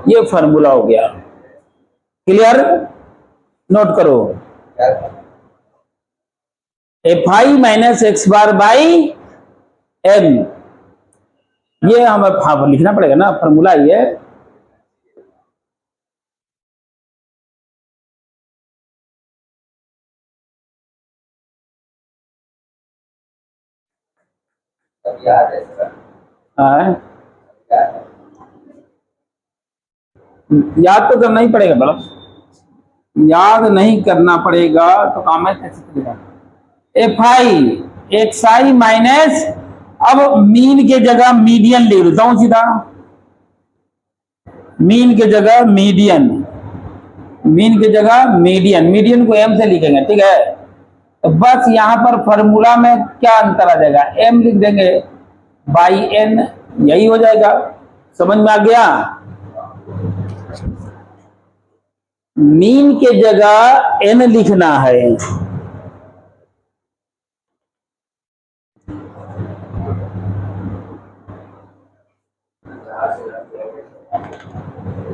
ये फॉर्मूला हो गया। क्लियर? नोट करो। F i minus x bar by n, ये हमें लिखना पड़ेगा ना, फॉर्मूला ये सब याद है सर, हाँ, याद है। याद तो करना ही पड़ेगा, मतलब याद नहीं करना पड़ेगा तो काम है कैसे करेगा। F i x i minus, अब मीन के जगह मीडियन लिख देता हूं सीधा, मीन के जगह मीडियन, मीन की जगह मीडियन, मीडियन को एम से लिखेंगे, ठीक है। तो बस यहां पर फॉर्मूला में क्या अंतर आ जाएगा, एम लिख देंगे बाई एन, यही हो जाएगा। समझ में आ गया, मीन के जगह एन लिखना है।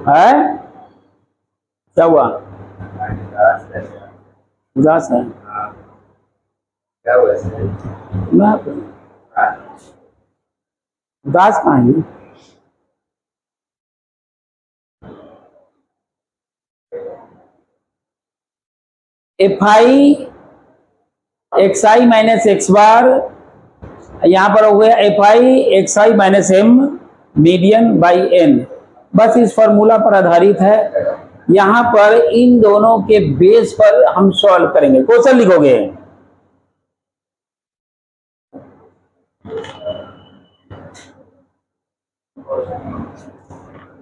है क्या हुआ, उदास है क्या हुआ सर? उदास कहाँ है? F i x i minus x bar, यहां पर हो गया f i x i minus m median by n, बस इस फॉर्मूला पर आधारित है। यहां पर इन दोनों के बेस पर हम सॉल्व करेंगे। क्वेश्चन लिखोगे,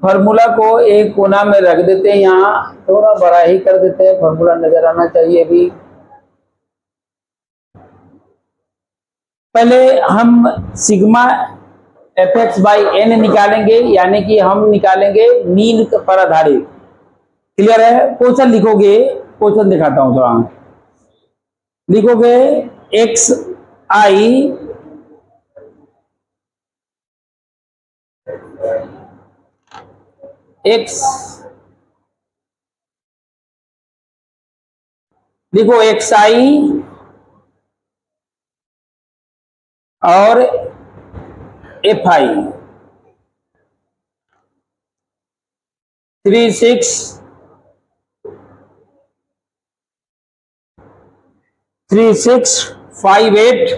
फॉर्मूला को एक कोना में रख देते हैं, यहां थोड़ा बड़ा ही कर देते हैं, फॉर्मूला नजर आना चाहिए। भी पहले हम sigma f x by n निकालेंगे, यानी कि हम निकालेंगे मीन पर आधारित। क्लियर है? क्वेश्चन लिखोगे, क्वेश्चन दिखाता हूं थोड़ा, लिखोगे एक्स आई एक्स, लिखो एक्स आई और एफ आई 3658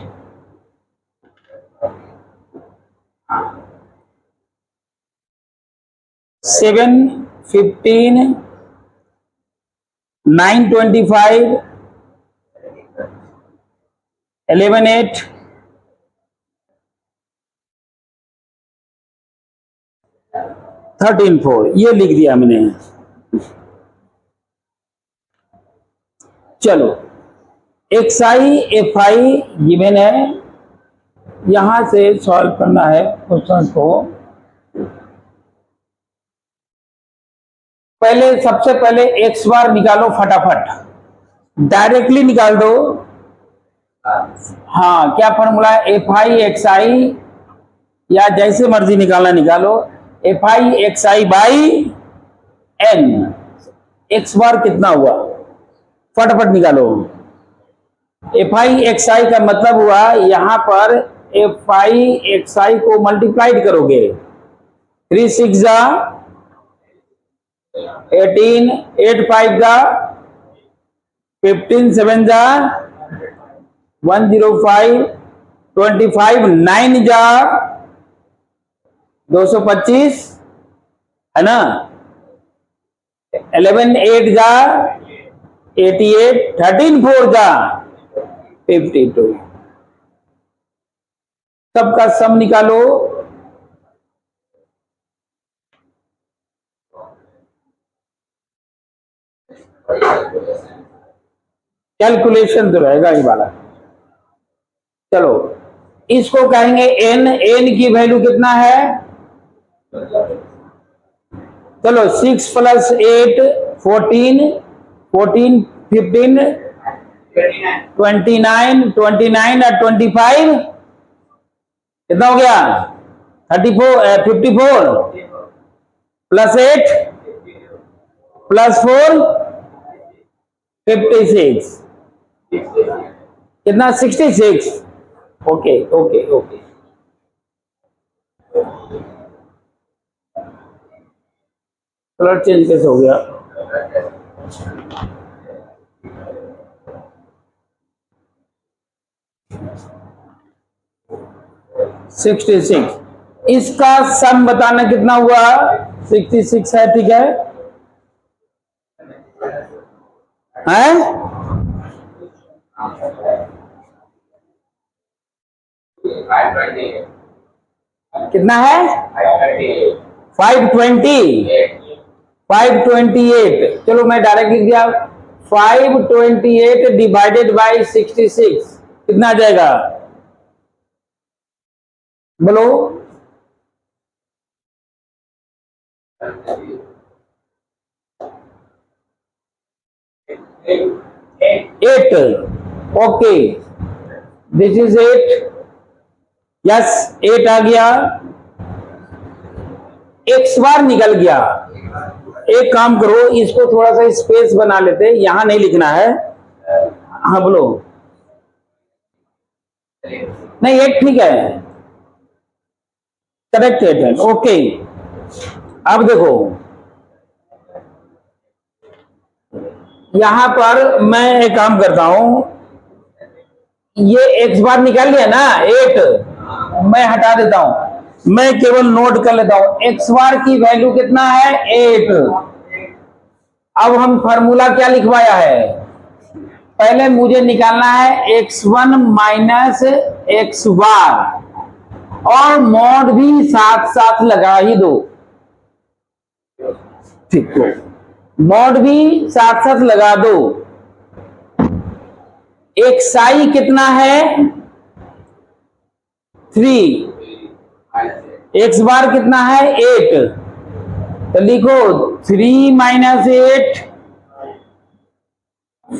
715 925 118 13.4, ये लिख दिया मैंने। चलो x I F I given है, यहां से सॉल्व करना है क्वेश्चन को। पहले सबसे पहले एक्स बार निकालो फटाफट, डायरेक्टली निकाल दो। हाँ, क्या फॉर्मूला है, एफ आई एक्स आई, या जैसे मर्जी निकालना निकालो, f i x i by n. X bar कितना हुआ, फटाफट निकालो। एफ आई एक्स आई का मतलब हुआ, यहां पर एफ आई एक्स आई को मल्टीप्लाइड करोगे, 3 6 जा 18, 8 5 जा 15, 7 जा 105, 25 9 जा 225, है ना, 11 8 जा 88, 13 4 जा 52। सबका सम निकालो, कैलकुलेशन तो रहेगा ही वाला। चलो इसको कहेंगे एन, एन की वैल्यू कितना है, चलो 6 + 8 14, 14 15 29, 29 और 25 कितना हो गया, 34 54 + 8 + 4 56, कितना 66। Okay okay okay, colour change कैसे हो गया, 66। इसका सम बताना कितना हुआ? 66 है, ठीक है? हैं? कितना है? 520। 528। चलो मैं डायरेक्ट लिख दिया। 528 डिवाइडेड बाई 66 कितना आ जाएगा? बोलो। 8। Okay, this is 8। यस, 8 आ गया। एक्स बार निकल गया। एक काम करो, इसको थोड़ा सा स्पेस बना लेते, यहां नहीं लिखना है। हाँ बोलो। नहीं, 8 ठीक है, करेक्ट 8 है। ओके, अब देखो यहां पर मैं एक काम करता हूं, ये एक्स बार निकाल लिया ना 8, मैं हटा देता हूं, मैं केवल नोट कर लेता हूं एक्स बार की वैल्यू कितना है? 8। अब हम फार्मूला क्या लिखवाया है? पहले मुझे निकालना है x1 माइनस एक्स बार, और मॉड भी साथ साथ लगा ही दो, ठीक है? मॉड भी साथ साथ लगा दो। xi कितना है? 3। एक्स बार कितना है? 8। तो लिखो 3 minus 8,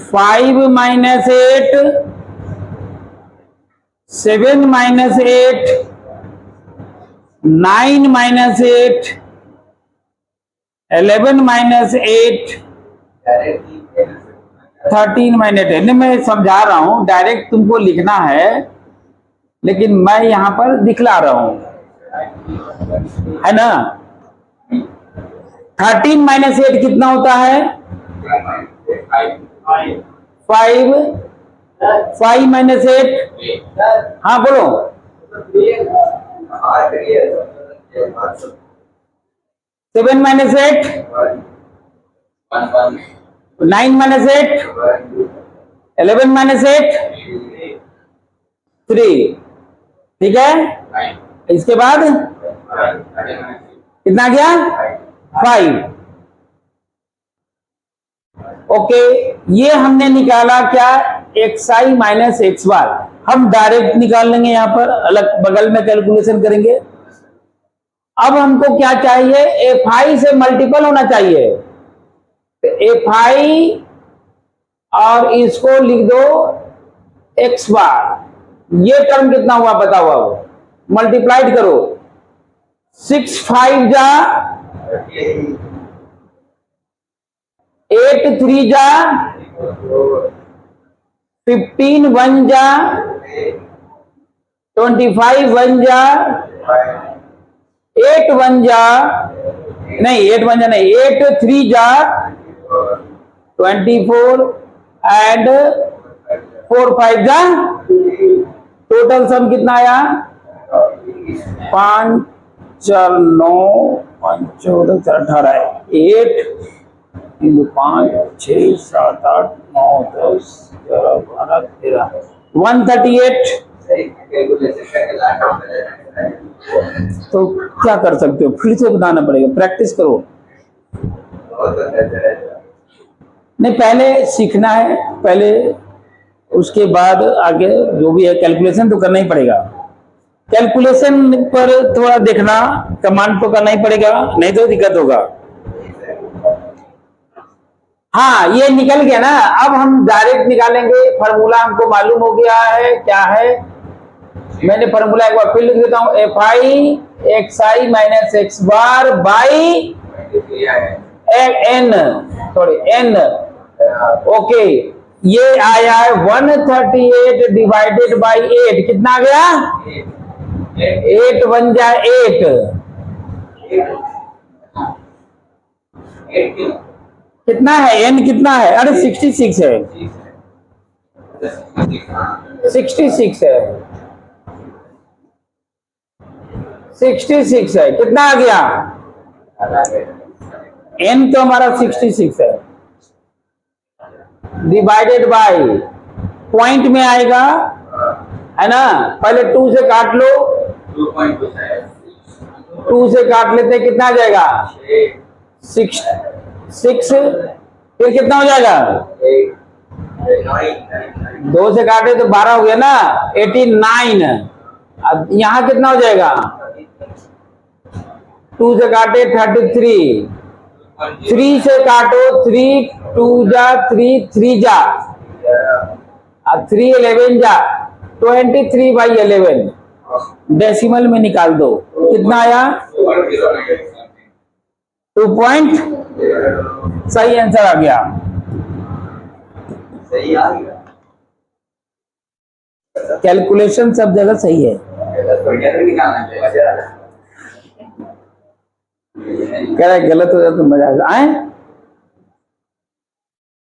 5 minus 8, 7 minus 8, 9 minus 8, 11 minus 8, 13 minus 8। नहीं, मैं समझा रहा हूं, डायरेक्ट तुमको लिखना है, लेकिन मैं यहां पर दिखला रहा हूं, है ना? 13 माइनस 8 कितना होता है? 5। 5 माइनस 8, हाँ बोलो। 7 माइनस 8, 9 माइनस 8, 11 माइनस 8, 3, ठीक है? इसके बाद कितना गया? 5। ओके, ये हमने निकाला क्या? xi माइनस एक्स बार। हम डायरेक्ट निकाल लेंगे, यहां पर अलग बगल में कैलकुलेशन करेंगे। अब हमको क्या चाहिए? fi से मल्टीपल होना चाहिए। fi और इसको लिख दो एक्स बार। ये टर्म कितना हुआ बताओ? अब मल्टीप्लाइड करो। 6 5 जा, 8 3 जा, 15 1 जा, 25 1 जा, 8 1 जा, नहीं 8 1 जा नहीं, 8 3 जा, 24 एंड 4 5 जा। टोटल सम कितना आया? 5 4 9 5 14 18, 8 × 5 6 7 8 9 10 11 12 13, 138। तो क्या कर सकते हो? फिर से बताना पड़ेगा, प्रैक्टिस करो। नहीं, पहले सीखना है, पहले उसके बाद आगे जो भी है कैलकुलेशन तो करना ही पड़ेगा। कैलकुलेशन पर थोड़ा देखना, कमांड तो करना ही पड़ेगा, नहीं तो दिक्कत होगा। हाँ, ये निकल गया ना। अब हम डायरेक्ट निकालेंगे। फार्मूला हमको मालूम हो गया है क्या है। मैंने फार्मूला एक बार फिर लिख देता हूं, fi xi minus x bar by n, sorry n। Okay, ये आया है 138 डिवाइडेड बाई 8। कितना आ गया? 8 1 जा 8। कितना है? n कितना है? अरे 66 है, 66 है। 66 है, कितना आ गया? n तो हमारा 66 है, डिवाइडेड बाय पॉइंट में आएगा, है ना? पहले 2 से काट लो, 2 से काट लेते कितना आ जाएगा? 6 फिर कितना हो जाएगा? 2 से काटे तो 12 हो गया ना, 89। अब यहां कितना हो जाएगा? 2 से काटे 33, 3 से काटो, 3 2 जा 3 3 जा, अब 3 11 जा, 23/11 डेसिमल में निकाल दो, कितना आया? 2 पॉइंट, सही आंसर आ गया। सही आ गया। कैलकुलेशन सब जगह सही है। कैसे निकालना चाहिए? कह रहा है गलत हो जाए तो मजा आए।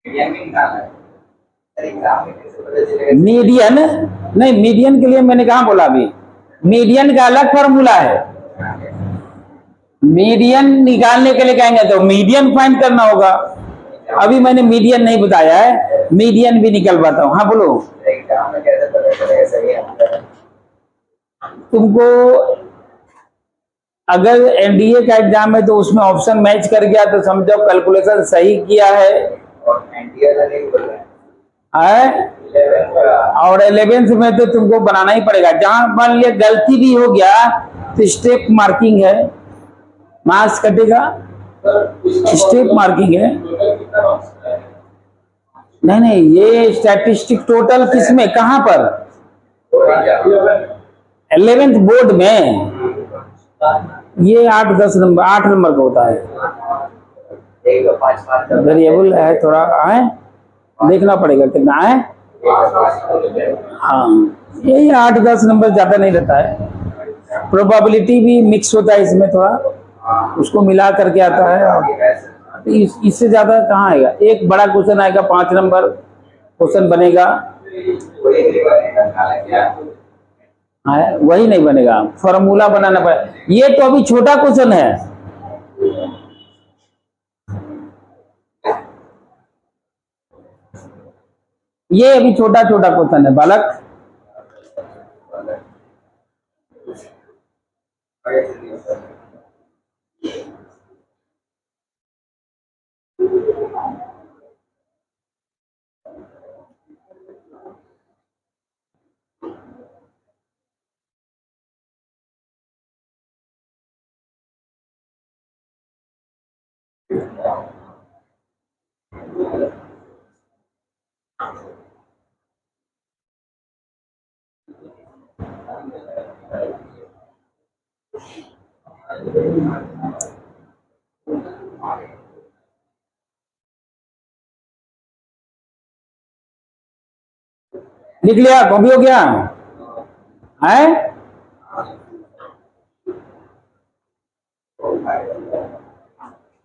मीडियन में निकालना है। अरे एग्जाम में कैसे पता चलेगा? मीडियन नहीं, मीडियन के लिए मैंने कहा बोला, अभी मीडियन का अलग फॉर्मूला है। मीडियन निकालने के लिए कहेंगे तो मीडियन फाइंड करना होगा। अभी मैंने मीडियन नहीं बताया है, मीडियन भी निकलवाता हूँ। हाँ बोलो। एग्जाम में कैसे पता चलेगा सही आंसर? तुमको अगर एनडीए का एग्जाम है तो उसमें ऑप्शन मैच कर गया तो समझो कैलकुलेशन सही किया है। और एनडीए का नहीं बोल रहे हैं। है? 11 का। और 11th में तो तुमको बनाना ही पड़ेगा। जहां मान लिया गलती भी हो गया तो स्टेप मार्किंग है, मार्क्स कटेगा, स्टेप मार्किंग है। नहीं नहीं, ये स्टैटिस्टिक टोटल किस में, कहां पर? 11th बोर्ड में ये 8-10 नंबर, 8 नंबर का होता है। एक 5 वेरिएबल है थोड़ा, है देखना पड़ेगा कितना है। हाँ, यही 8-10 नंबर, ज्यादा नहीं रहता है। प्रोबेबिलिटी भी मिक्स होता है इसमें थोड़ा, उसको मिला करके आता है। और इससे ज्यादा कहाँ आएगा? एक बड़ा क्वेश्चन आएगा 5 नंबर क्वेश्चन बनेगा, वही नहीं बनेगा, फॉर्मूला बनाना पड़ेगा। ये तो अभी छोटा क्वेश्चन है, ये अभी छोटा छोटा क्वेश्चन है बालक। लिख लिया? कॉपी हो गया है?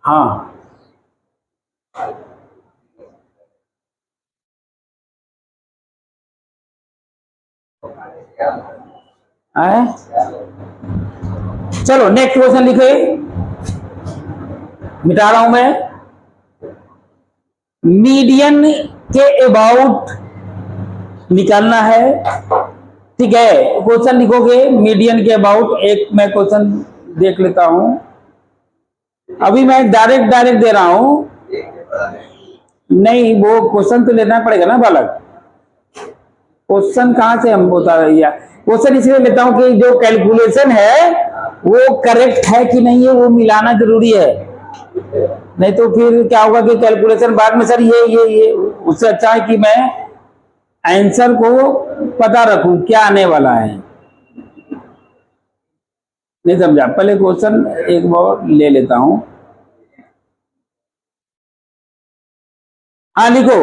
हाँ, है? चलो नेक्स्ट क्वेश्चन लिखे, मिटा रहा हूं मैं। मीडियन के अबाउट निकालना है, ठीक है? क्वेश्चन लिखोगे मीडियन के अबाउट। एक मैं क्वेश्चन देख लेता हूं, अभी मैं डायरेक्ट दे रहा हूं। नहीं, वो क्वेश्चन तो लेना पड़ेगा ना बालक। क्वेश्चन कहां से हम बता रही है? क्वेश्चन इसलिए लेता हूं कि जो कैलकुलेशन है वो करेक्ट है कि नहीं है वो मिलाना जरूरी है। नहीं तो फिर क्या होगा कि कैलकुलेशन बाद में सर ये उससे अच्छा है कि मैं आंसर को पता रखूं क्या आने वाला है। नहीं समझा? पहले क्वेश्चन एक बार ले लेता हूं। हाँ लिखो,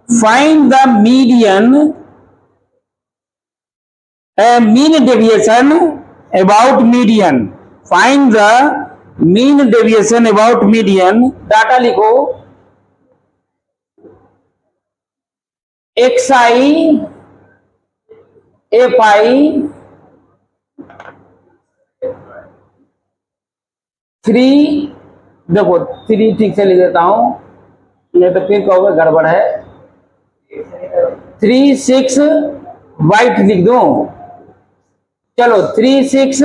find the median mean deviation about median. Find the mean deviation about median. Data लिखो, XI FI 3, देखो 3 ठीक से लिख देता हूं, नहीं तो फिर कहोगे गड़बड़ है। 3 6 वाइट लिख दो, चलो 3 6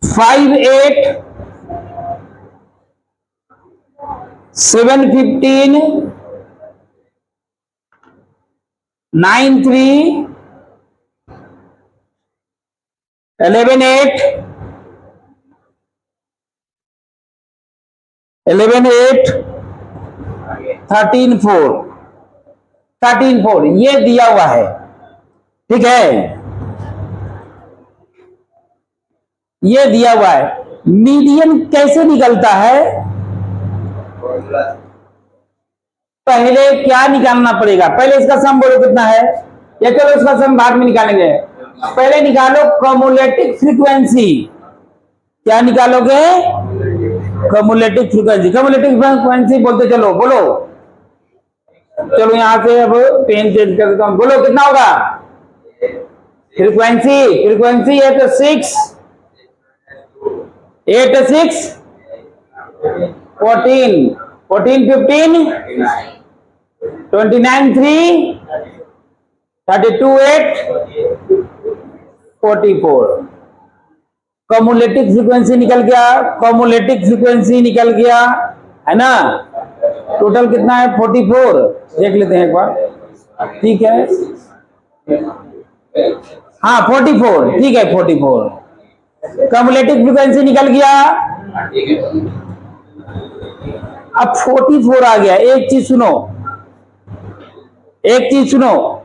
5 8 7 15 9 3 11 8 11 8 13 4 13 4 ये दिया हुआ है, ठीक है, ये दिया हुआ है। मीडियन कैसे निकलता है? पहले क्या निकालना पड़ेगा? पहले इसका सम बोलो कितना है, या चलो इसका सम बाद में निकालेंगे। पहले निकालो कम्युलेटिव फ्रीक्वेंसी। क्या निकालोगे? Cumulative frequency. कम्युलेटिव फ्रीक्वेंसी बोलते चलो, बोलो, चलो यहां से अब पेन चेंज कर देता हूं, बोलो कितना होगा फ्रीक्वेंसी? फ्रीक्वेंसी है तो 6 8 6 14 14 15 29 3 32 8 44। कम्युलेटिव फ्रीक्वेंसी निकल गया, कम्युलेटिव फ्रीक्वेंसी निकल गया, है ना। टोटल कितना है? 44। देख लेते हैं एक बार, ठीक है, हाँ 44, ठीक है 44 कम्युलेटिव फ्रीक्वेंसी निकल गया। अब 44 आ गया। एक चीज सुनो, एक चीज सुनो,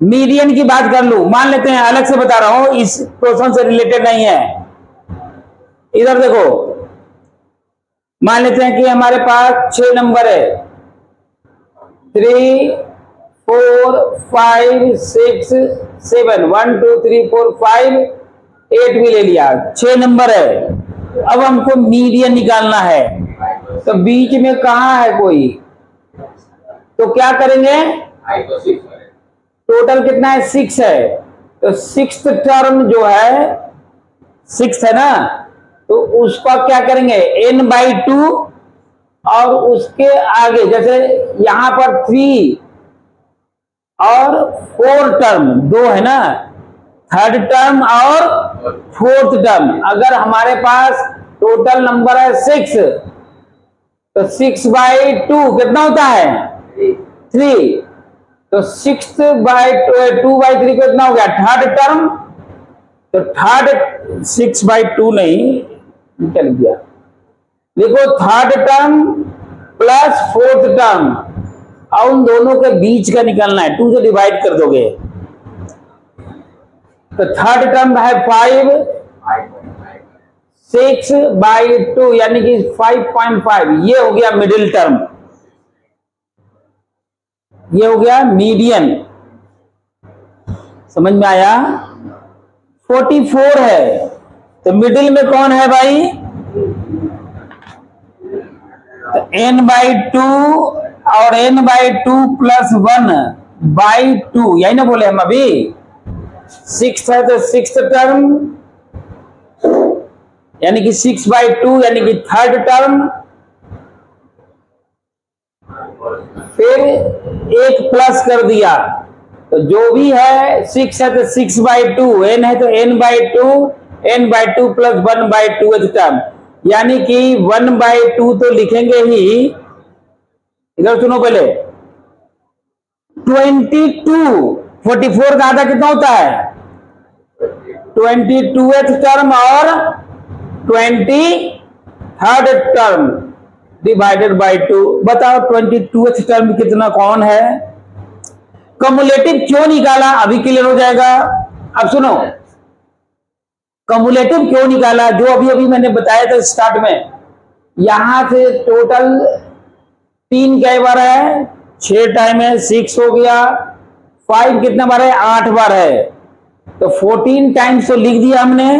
मीडियन की बात कर लूं, मान लेते हैं, अलग से बता रहा हूं, इस क्वेश्चन से रिलेटेड नहीं है। इधर देखो, मान लेते हैं कि हमारे पास 6 नंबर है, 3 4 5 6 7 1 2 3 4 5 8 भी ले लिया, 6 नंबर है। अब हमको मीडियन निकालना है, तो बीच में कहां है कोई, तो क्या करेंगे? टोटल कितना है? 6 है, तो 6th टर्म जो है 6 है ना, तो उसका क्या करेंगे? n/2, और उसके आगे जैसे यहां पर 3 और 4 टर्म 2 है ना, 3rd टर्म और 4th टर्म। अगर हमारे पास टोटल नंबर है 6, तो 6/2 कितना होता है? 3। तो 6/2/3 कितना हो गया? 3rd term. तो 3rd 6/2 नहीं निकल गया, देखो 3rd term plus 4th term, और उन दोनों के बीच का निकालना है, 2 से डिवाइड कर दोगे, तो 3rd टर्म है 5, 6/2 यानी कि 5.5, ये हो गया मिडिल टर्म, ये हो गया मीडियन। समझ में आया? 44 है, तो मिडिल में कौन है भाई? तो n/2 और n/2 + 1/2, यही ना बोले हम अभी। 6 है तो 6th टर्म यानी कि 6/2 यानी कि 3rd टर्म, फिर एक प्लस कर दिया, तो जो भी है 6 है तो 6/2, n है तो n/2, n/2 + 1/2th टर्म, यानी कि 1/2 तो लिखेंगे ही। इधर सुनो पहले, 22, 44 का आधा कितना होता है? 22th टर्म और 23rd टर्म डिवाइडेड बाय 2। बताओ 22th टर्म कितना, कौन है? कम्युलेटिव क्यों निकाला, अभी क्लियर हो जाएगा। अब सुनो, कम्युलेटिव क्यों निकाला, जो अभी अभी मैंने बताया था स्टार्ट में। यहां से टोटल 3 कई बार है? 6 टाइम है, 6 हो गया। 5 कितना बार है? 8 बार है, तो 14 टाइम्स तो लिख दिया हमने।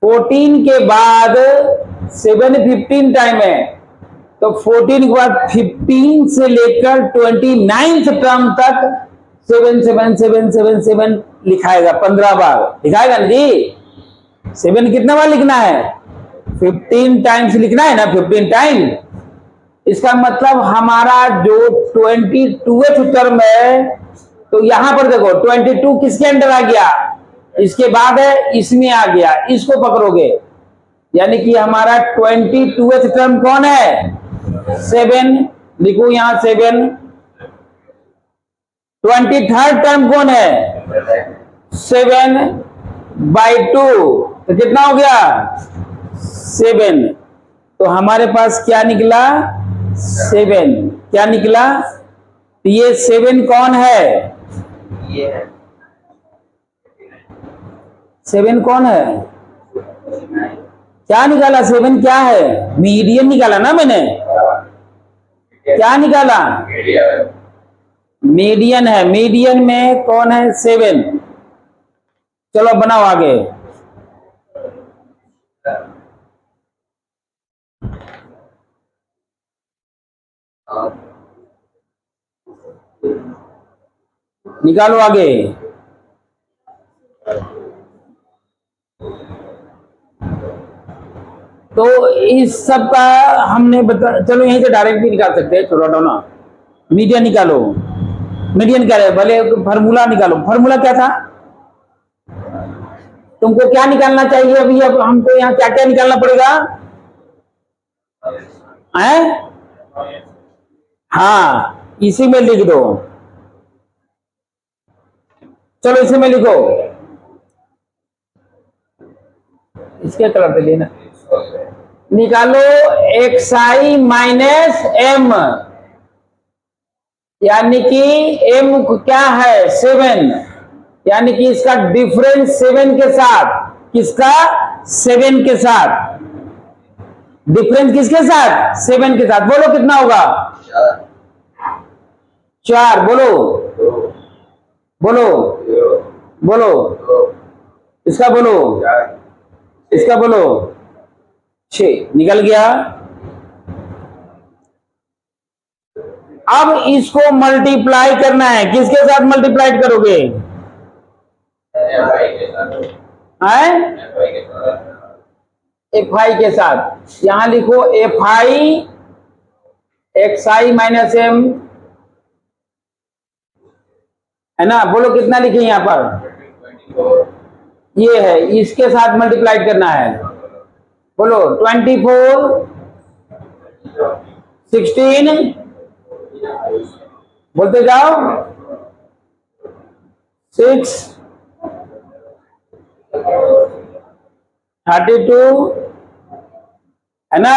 14 के बाद 7 15 टाइम है, तो 14 के बाद 15 से लेकर 29th टर्म तक 7 लिखाएगा 15 बार, लिखाएगा ना जी। 7 कितना बार लिखना है? 15 टाइम्स लिखना है ना, 15 टाइम। इसका मतलब हमारा जो 22वें टर्म है, तो यहां पर देखो 22 किसके अंडर आ गया? इसके बाद है, इसमें आ गया, इसको पकड़ोगे, यानी कि हमारा 22वें टर्म कौन है? 7। लिखो यहां 7। 23rd टर्म कौन है? 7/2। तो कितना हो गया? 7। तो हमारे पास क्या निकला? 7। क्या निकला? तो ये 7 कौन है? ये है 7 कौन है? क्या निकाला? 7 क्या है? मीडियन निकाला ना मैंने। क्या निकाला? मीडियन है। मीडियन में कौन है? 7। चलो बनाओ आगे। निकालो आगे। तो इस सब का हमने चलो यहीं से डायरेक्ट भी निकाल सकते हैं, छोटा ना। मीडियन निकालो। मीडियन क्या है? भले फार्मूला निकालो। फार्मूला क्या था? तुमको क्या निकालना चाहिए अभी? अब हमको यहाँ क्या क्या निकालना पड़ेगा? हैं? हाँ, इसी में लिख दो। चलो इसी में लिखो। इसके कलर पे लेना। निकालो xi माइनस m, यानी कि m क्या है? 7, यानी कि इसका डिफरेंस 7 के साथ। किसका? 7 के साथ। डिफरेंस किसके साथ? 7 के साथ। बोलो कितना होगा? 4। बोलो बोलो बोलो। इसका बोलो, इसका बोलो। 6 निकल गया। अब इसको मल्टीप्लाई करना है। किसके साथ मल्टीप्लाई करोगे? fi के साथ। यहां लिखो fi xi माइनस m, है ना। बोलो कितना लिखे यहां पर? ये है, इसके साथ मल्टीप्लाई करना है। बोलो 24, 16, बोलते जाओ। 6, 32, है ना।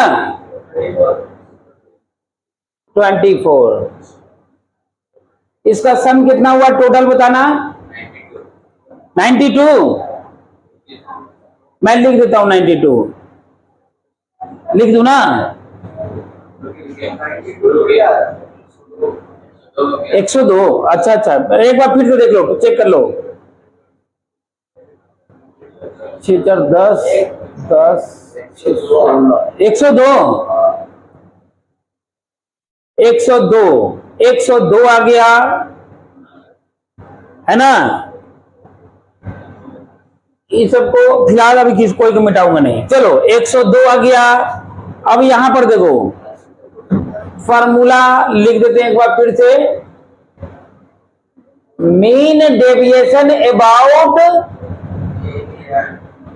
24। इसका सम कितना हुआ? टोटल बताना। 92। मैं लिख देता हूं 92, लिख दूं ना। 102। अच्छा अच्छा, एक बार फिर से देख लो, चेक कर लो। 6 4 10 10 102। 102 102 आ गया, है ना। इस सबको फिलहाल अभी किस कोई को मिटाऊंगा नहीं। चलो 102 आ गया। अब यहां पर देखो, फॉर्मूला लिख देते हैं एक बार फिर से। Mean deviation about,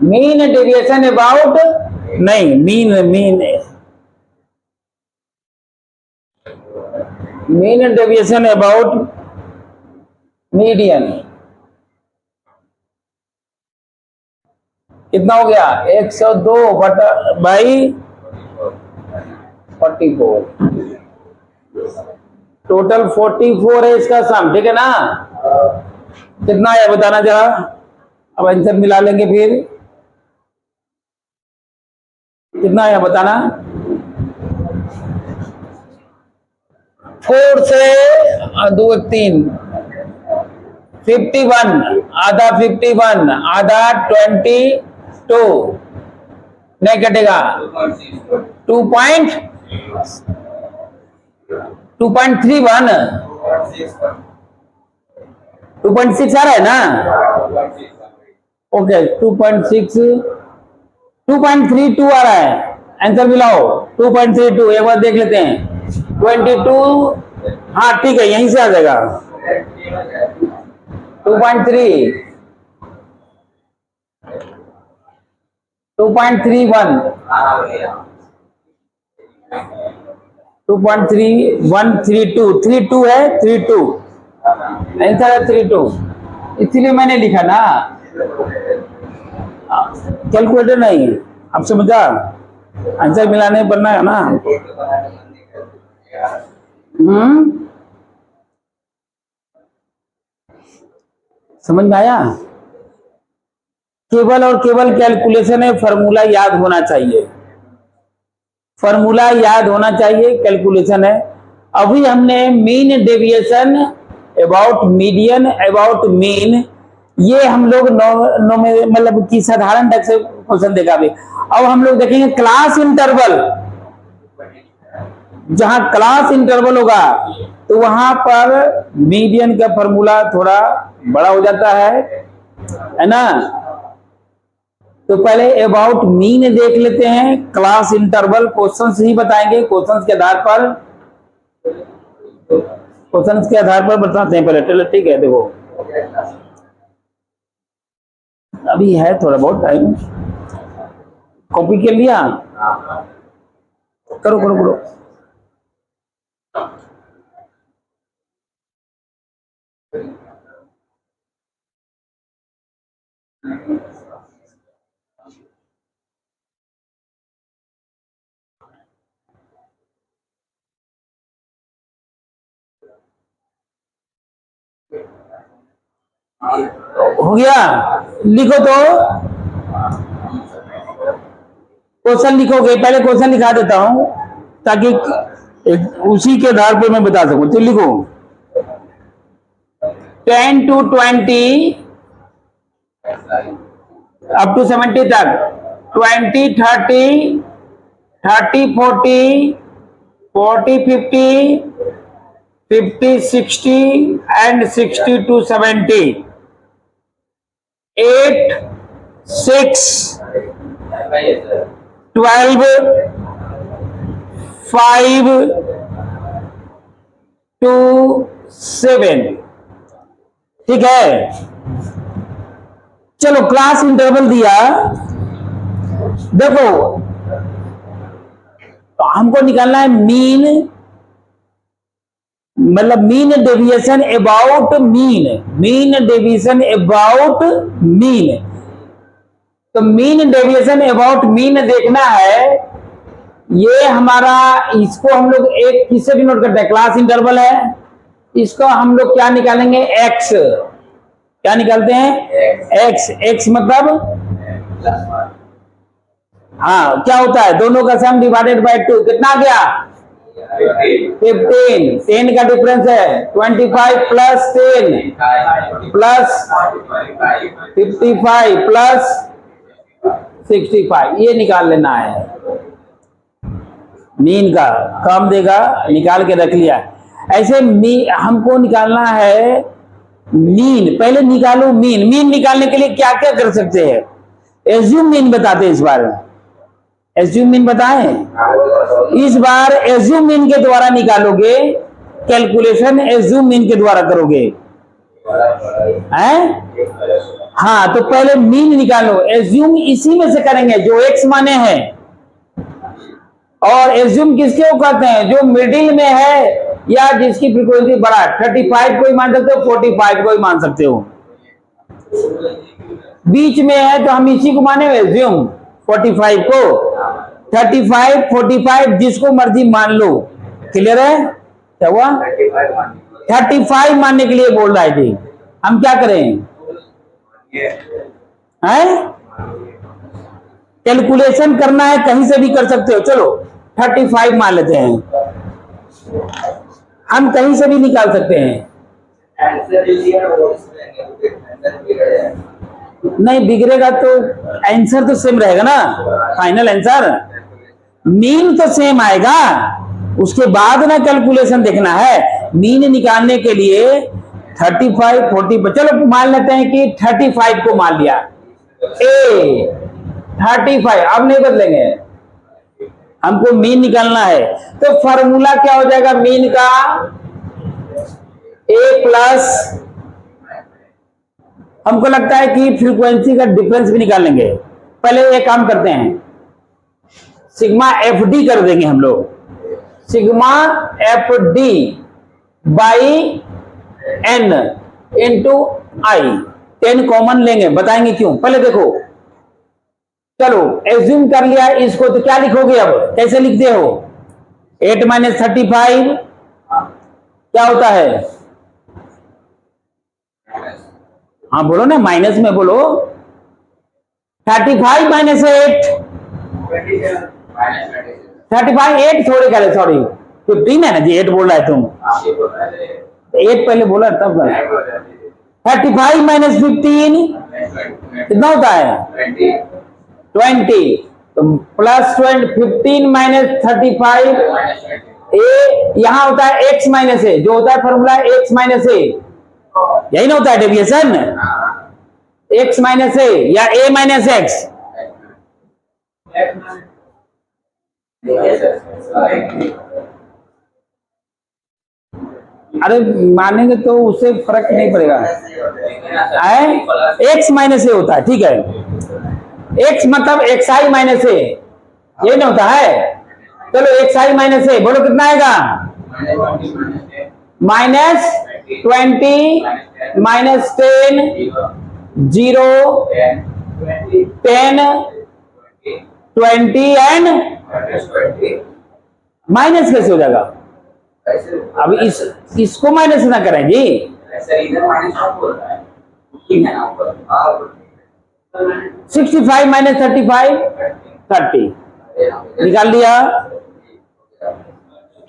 mean deviation about, नहीं mean mean mean deviation about median. कितना हो गया? 102 बाई 44। टोटल 44 है इसका सम, ठीक है ना। कितना है बताना जरा। अब आंसर मिला लेंगे फिर। कितना है बताना। 4 से 2 3 51, आधा 51, आधा 22, नहीं कटेगा। 2.31, 2.31 2.6 आ रहा है ना? 2.6 ओके 2.6 2.32 आ रहा है, आंसर मिलाओ 2.32, एक बार देख लेते हैं 22, हाँ ठीक है यहीं से आ जाएगा 2.3 2.31 2.3132 32 है 32, आंसर है 32, इसीलिए मैंने लिखा ना, कैलकुलेटर नहीं, अब समझा, आंसर मिलाने बनना है ना। समझ में आया? केवल और केवल कैलकुलेशन है, फॉर्मूला याद होना चाहिए, फॉर्मूला याद होना चाहिए, कैलकुलेशन है। अभी हमने mean deviation, about median, about mean, ये हम लोग मतलब कि साधारण ढंग से क्वेश्चन देखा अभी। अब हम लोग देखेंगे क्लास इंटरवल, जहां क्लास इंटरवल होगा तो वहां पर मीडियन का फॉर्मूला थोड़ा बड़ा हो जाता है ना। तो पहले अबाउट मीन देख लेते हैं, क्लास इंटरवल क्वेश्चंस ही बताएंगे, क्वेश्चंस के आधार पर बताते हैं पहले, चलो ठीक है। देखो अभी है थोड़ा बहुत टाइम, कॉपी कर लिया, करो करो करो। हो गया, लिखो तो क्वेश्चन लिखोगे, पहले क्वेश्चन लिखा देता हूं ताकि उसी के आधार पर मैं बता सकूं। तो लिखो 10 to 20 अप टू 70 तक, 20 30 30 40 40 50 50 60 and 60 to 70, 8 6 12 5 2 7, ठीक है। चलो क्लास इंटरवल दिया, देखो तो हमको निकालना है मीन, मतलब mean deviation about mean, mean deviation about mean. तो मीन डेविएशन अबाउट मीन देखना है, ये हमारा, इसको हम लोग एक किससे भी नोट करते हैं, क्लास इंटरवल है, इसको हम लोग क्या निकालेंगे, एक्स, क्या निकालते हैं, एक्स, एक्स मतलब हाँ क्या होता है, दोनों का सम डिवाइडेड बाय 2, कितना आ गया 15, 10 का डिफरेंस है 25 प्लस 10 प्लस 55 प्लस 65, ये निकाल लेना है। मीन का कम देगा, निकाल के रख लिया। ऐसे हमको निकालना है मीन, पहले निकालो मीन। मीन निकालने के लिए क्या क्या कर सकते हैं, एज्यूम मीन बताते हैं इस बार, एज्यूम मीन बताएं इस बार, एज्यूम मीन के द्वारा निकालोगे, कैलकुलेशन एज्यूम मीन के द्वारा करोगे हैं? हाँ तो पहले मीन निकालो, एज्यूम इसी में से करेंगे जो एक्स माने हैं, और एज्यूम किसके को कहते हैं, जो मिडिल में है या जिसकी फ्रीक्वेंसी बड़ा, 35 को ही मान सकते हो, 45 को ही मान सकते हो, बीच में है तो हम इसी को माने एज्यूम 45 को, 35 45 जिसको मर्जी मान लो, क्लियर है? क्या हुआ, 35 मानने के लिए बोल रहा है जी, हम क्या करें हैं? कैलकुलेशन करना है कहीं से भी कर सकते हो, चलो 35 मान लेते हैं, हम कहीं से भी निकाल सकते हैं, नहीं बिगड़ेगा तो आंसर तो सेम रहेगा ना, फाइनल आंसर मीन तो सेम आएगा, उसके बाद ना कैलकुलेशन देखना है। मीन निकालने के लिए 35 40, चलो मान लेते हैं कि 35 को मान लिया ए 35, अब नहीं बदलेंगे, हमको मीन निकालना है। तो फॉर्मूला क्या हो जाएगा मीन का, ए प्लस, हमको लगता है कि फ्रीक्वेंसी का डिफरेंस भी निकाल लेंगे। पहले एक काम करते हैं, सिग्मा एफ डी कर देंगे हम लोग, sigma f d by n into i, 10 common लेंगे, बताएंगे क्यों। पहले देखो, चलो एज्यूम कर लिया इसको, तो क्या लिखोगे अब, कैसे लिखते हो, 8 माइनस 35 क्या होता है, हाँ बोलो ना, माइनस में बोलो, 35 माइनस 8, 35 8 थोड़े करे, सॉरी 15 है ना जी, 8 बोल रहा है तुम, 8 पहले बोला तब, 35 माइनस 15 कितना होता है 20, तो प्लस 15 माइनस 35, ए यहां होता है x माइनस ए, जो होता है फॉर्मूला x माइनस ए, यही ना होता है डेविएशन, x माइनस ए या a माइनस एक्स, अरे मानेंगे तो उससे फर्क नहीं पड़ेगा, x माइनस ए होता है, ठीक है, x मतलब xi माइनस ए, ये नहीं होता है, चलो xi माइनस ए बोलो कितना आएगा, माइनस 20 माइनस 10 0 10 20 एंड माइनस कैसे हो जाएगा, अब इसको माइनस ना करें जी, 65 माइनस 35 30 निकाल लिया।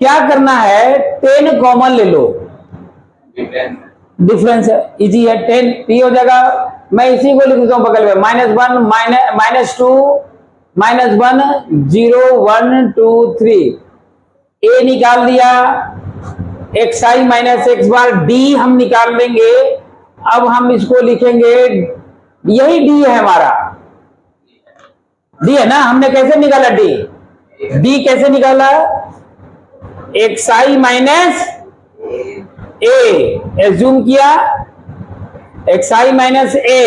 क्या करना है, 10 कॉमन ले लो, डिफरेंस है, इजी है, 10 p हो जाएगा, मैं इसी को लिख देता हूं बगल में, -1 -2 -1 0 1 2 3, a निकाल दिया, xi माइनस x बार d हम निकाल लेंगे। अब हम इसको लिखेंगे, यही d है हमारा, d है ना, हमने कैसे निकाला d कैसे निकाला, xi माइनस a एज्यूम किया, xi माइनस a,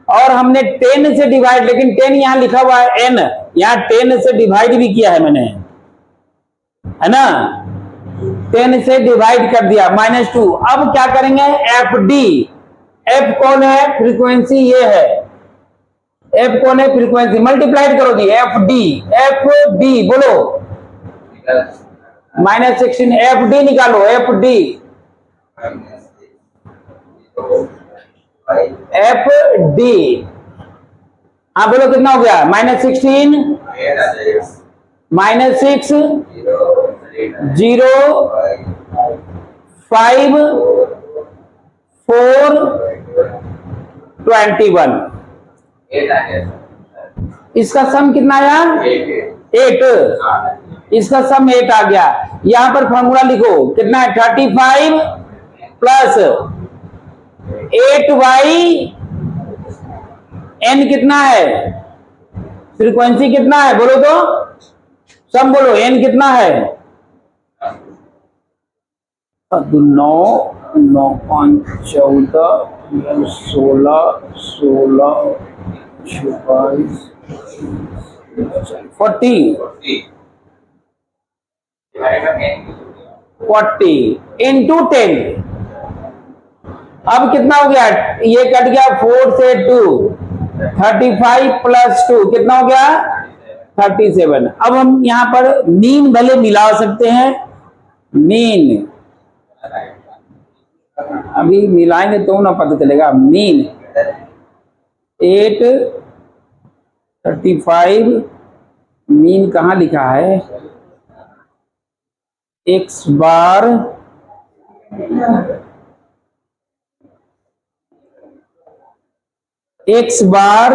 और हमने 10 से डिवाइड, लेकिन 10 यहां लिखा हुआ है n, यहां 10 से डिवाइड भी किया है मैंने, है ना, 10 से डिवाइड कर दिया, -2। अब क्या करेंगे, एफ डी, एफ कौन है, फ्रीक्वेंसी ये है, एफ कौन है, फ्रीक्वेंसी, मल्टीप्लाइड करो जी, एफ डी बोलो, -16, एफ डी निकालो, एफ डी, एफ डी, हाँ बोलो कितना हो गया, -16 -6 0 5 4 21, इसका सम कितना आया, 8, इसका सम 8 आ गया। यहां पर फॉर्मूला लिखो, कितना है, 35 प्लस 8y n कितना है, फ्रीक्वेंसी कितना है बोलो तो, सब बोलो, n कितना है, 9 9 5 14 16 16 22 40 इंटू 10, अब कितना हो गया, ये कट गया 4 से 2, 35 प्लस 2 कितना हो गया, 37। अब हम यहां पर मीन भले मिला सकते हैं, मीन अभी मिलाएंगे तो ना पता चलेगा, मीन 8 35, मीन कहां लिखा है, x बार x बार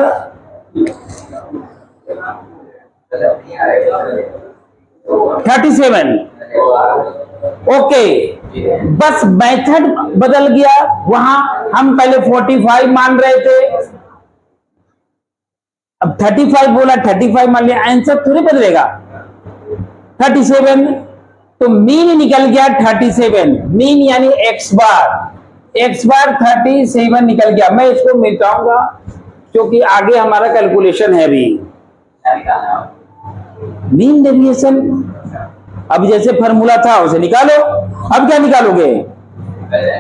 37, ओके, बस मेथड बदल गया। वहां हम पहले 45 मान रहे थे, अब 35 बोला, 35 मान लिया, आंसर थोड़ी बदलेगा। 37, तो मीन निकल गया 37, मीन यानी एक्स बार 37 निकल गया। मैं इसको मिटाऊंगा क्योंकि आगे हमारा कैलकुलेशन है भी। क्या निकालना है? मीन डेविएशन अब जैसे फॉर्मूला था उसे निकालो। अब क्या निकालोगे? पहले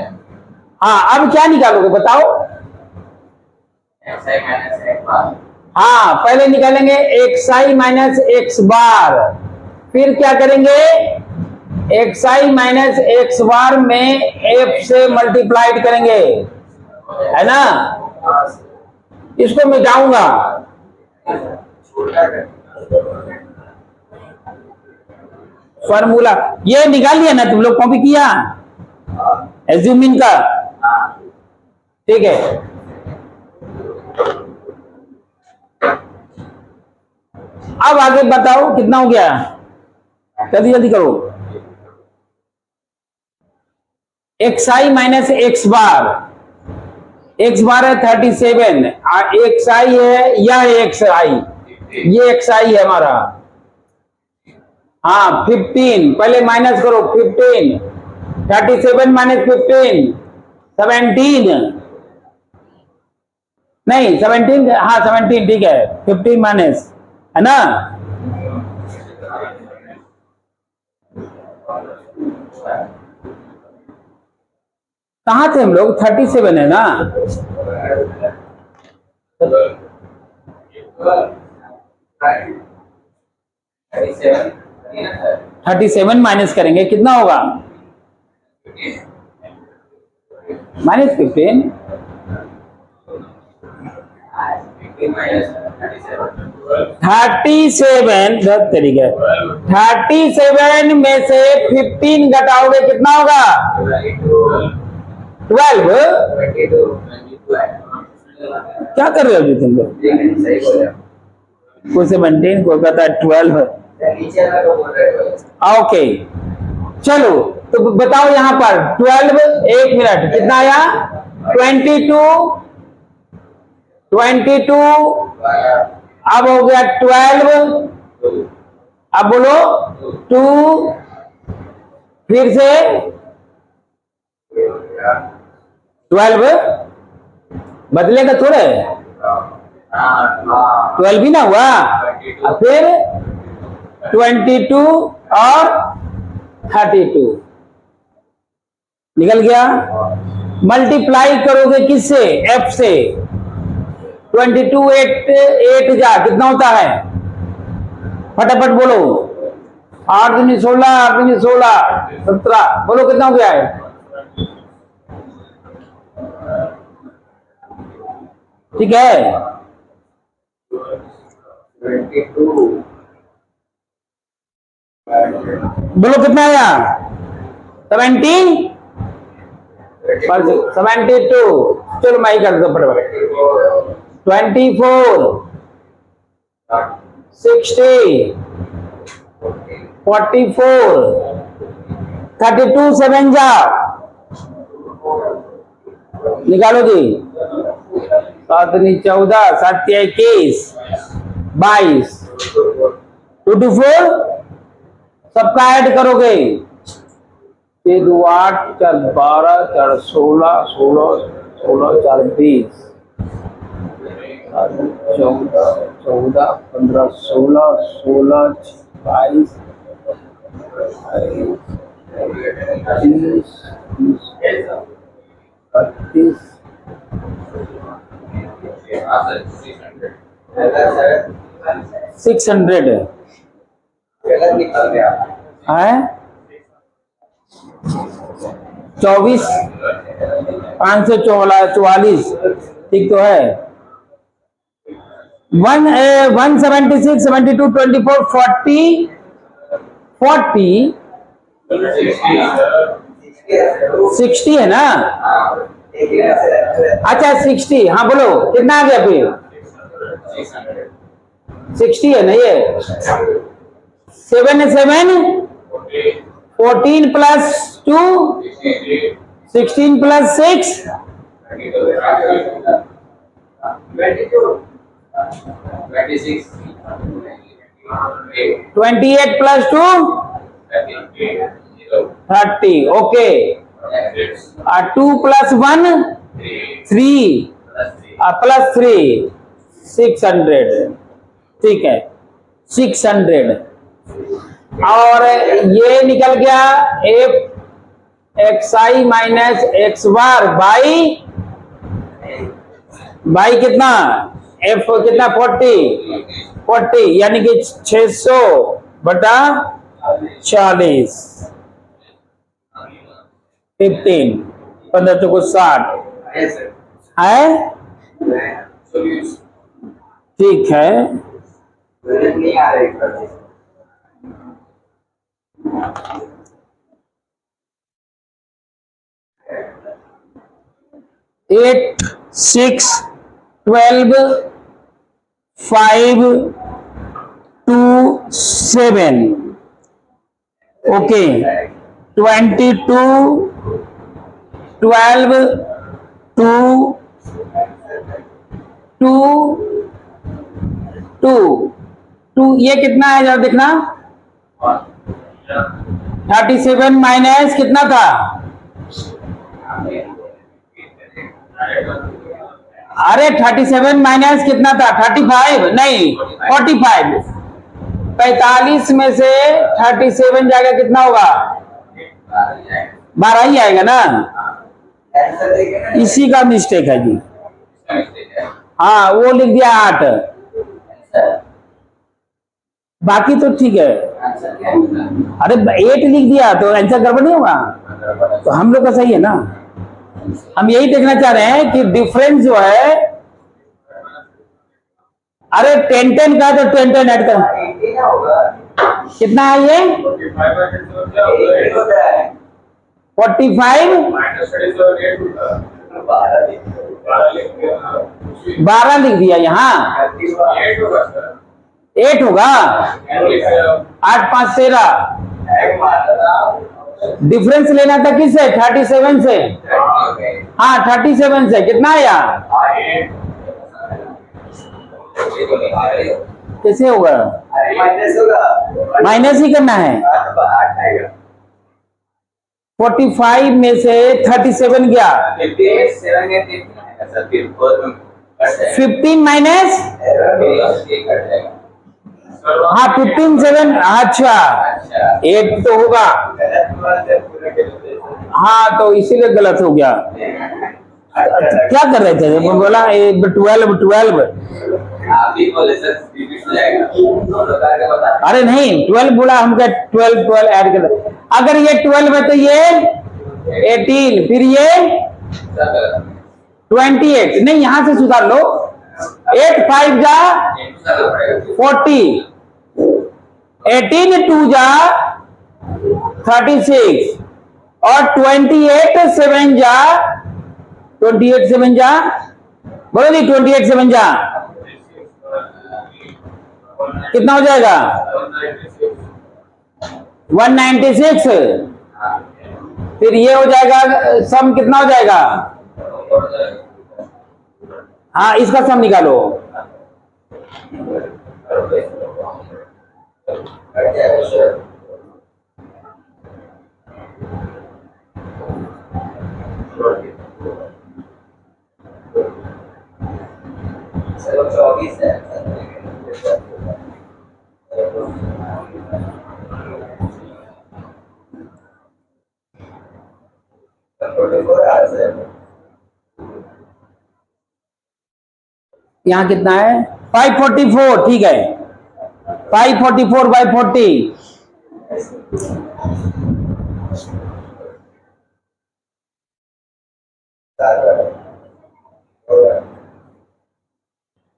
हाँ, अब क्या निकालोगे बताओ? xi माइनस x बार, हाँ, पहले निकालेंगे xi माइनस एक्स बार, फिर क्या करेंगे? xi माइनस एक्स बार में f से मल्टीप्लाइड करेंगे, है ना? इसको मिटाऊंगा। फॉर्मूला ये निकाल लिया ना तुम लोग, कॉपी किया एज्यूमिन का? ठीक है, अब आगे बताओ कितना हो गया? जल्दी जल्दी करो। xi माइनस एक्स बार है 37, xi है, यह xi, ये xi है हमारा। हाँ 15, पहले माइनस करो 15, 37 माइनस 15, 17, नहीं 17, हाँ 17 ठीक है, 15 माइनस, है ना? कहाँ थे हम लोग? 37 है ना? 37 माइनस करेंगे, कितना होगा? माइनस 15, 37 तरीके, 37 में से 15 घटाओगे कितना होगा? 12। क्या कर रहे हो जी तुम लोग? कोई 17, कोई कहता है 12। ओके, चलो तो बताओ यहां पर 12, एक मिनट, कितना आया? 22, अब हो गया 12, अब बोलो 2, फिर से 12, बदलेगा थोड़े? 12 भी ना हुआ, अब फिर 22 और 32 निकल गया। मल्टीप्लाई करोगे किससे? f से। 22 8 जा कितना होता है? फटाफट बोलो। 8 दूनी 16, 8 दूनी 16, 17, बोलो कितना हो गया है? ठीक है, बोलो कितना आया? 70, 72, चलो मैं ही कर दो फटाफट। 24, 60, 44, 32, 7 जा निकालो जी। 7 दूनी 14, 7 21, 22, 24, सबका ऐड करोगे? 6 2 8, 4 12, 4 16, 16 16 4 20, 14 14 15 16 16 22 30 600 है। 24, 544, ठीक तो है। 176, 72, 24, 40, 60 है ना? अच्छा 60, हाँ बोलो कितना आ गया फिर? 60 है ना? ये 7 7 14 plus 2 16 plus 6 28 plus 2 30 okay 2 plus 1 3 plus 3 600 ठीक है 600 और ये निकल गया F x i minus x bar by कितना एफ कितना 40 यानी कि 600 बटा 40 15 15 चौको 60 है ठीक है नहीं आ रही 8 6 12 5 2 7 ओके 22 12 2 2 2 2 ये कितना है जरा देखना 37 माइनस कितना था अरे 37 माइनस कितना था 35 नहीं 45 45 में से 37 जाएगा कितना होगा 12 ही आएगा ना इसी का मिस्टेक है जी हाँ वो लिख दिया 8 बाकी तो ठीक है अरे 8 लिख दिया तो आंसर गड़बड़ नहीं होगा तो हम लोग का सही है ना हम यही देखना चाह रहे हैं कि डिफरेंस जो है अरे 10 10 का तो 10 10 ऐड कर कितना है ये 45 12 लिख दिया यहाँ 8 होगा 8 5 13 डिफरेंस लेना था किससे 37 से हाँ 37 से कितना आया कैसे होगा माइनस ही करना है 45 में से 37 गया 15 माइनस हाँ 15 7 अच्छा 8 तो होगा हाँ तो इसीलिए गलत हो गया क्या कर रहे थे बोला 12 अरे नहीं 12 बोला हम क्या 12 ऐड कर अगर ये 12 है तो ये 18 फिर ये 28 नहीं यहां से सुधार लो 8 5 जा 40 18 2 जा 36 और 28 7 जा 28 7 जा बोलो जी 28 7 जा कितना हो जाएगा 196 फिर ये हो जाएगा सम कितना हो जाएगा हाँ इसका सम निकालो चलो 24 है यहाँ कितना है 544 ठीक है 544 बाई 40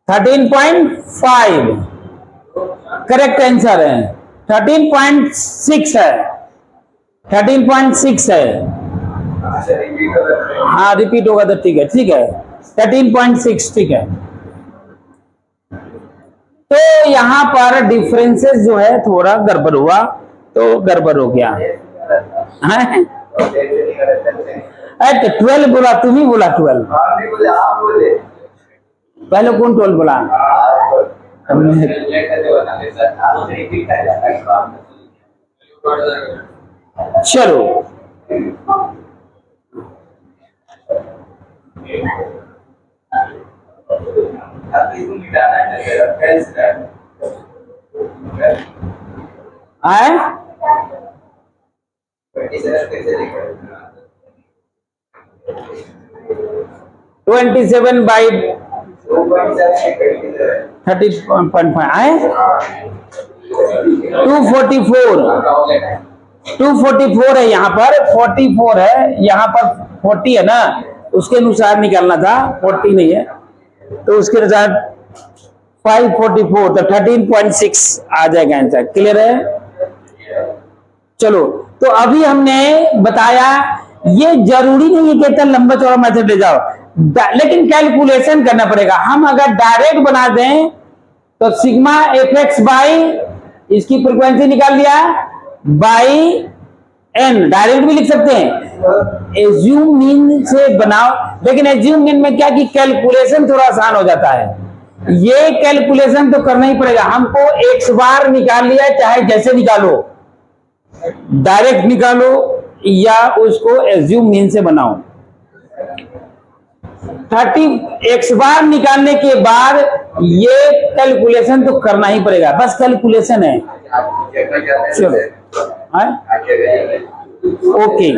13.5 करेक्ट आंसर है 13.6 है 13.6 है हाँ रिपीट होगा तो ठीक है 13.6 ठीक है तो यहाँ पर डिफरेंसेस जो है थोड़ा गड़बड़ हुआ तो गड़बड़ हो गया हैं? ऐसे नहीं करते थे। अरे 12 बोला, तुम ही बोला 12। आप नहीं बोले, आप बोले। पहले कौन 12 बोला? हमने लेट करते हो ना सर, आप से रिपीट कर जाता है बात। चलो आप इसको मिटाना है तेरा फेल्स कर। आए 27 कैसे लिखा? 27 बाई 2.7 30.5 आए 244 है यहाँ पर, 44 है यहाँ पर, 40 है ना, उसके अनुसार निकालना था, 40 नहीं है तो उसके अनुसार 544 तो 13.6 आ जाएगा आंसर। क्लियर है? चलो तो अभी हमने बताया ये जरूरी नहीं है कि इतना लंबा चौड़ा मेथड ले जाओ, लेकिन कैलकुलेशन करना पड़ेगा। हम अगर डायरेक्ट बना दें तो सिग्मा एफ एक्स बाई इसकी फ्रीक्वेंसी निकाल लिया बाई एन, डायरेक्ट भी लिख सकते हैं। एज्यूम मीन से बनाओ, लेकिन एज्यूम मीन में क्या कि कैलकुलेशन थोड़ा आसान हो जाता है, ये कैलकुलेशन तो करना ही पड़ेगा हमको। एक्स बार निकाल लिया, चाहे जैसे निकालो, डायरेक्ट निकालो या उसको एज्यूम मीन से बनाओ। 30 एक्स बार निकालने के बाद ये कैलकुलेशन तो करना ही पड़ेगा, बस कैलकुलेशन है। आप चेक कर जाते हैं। चलो, हाँ? आगे ओके।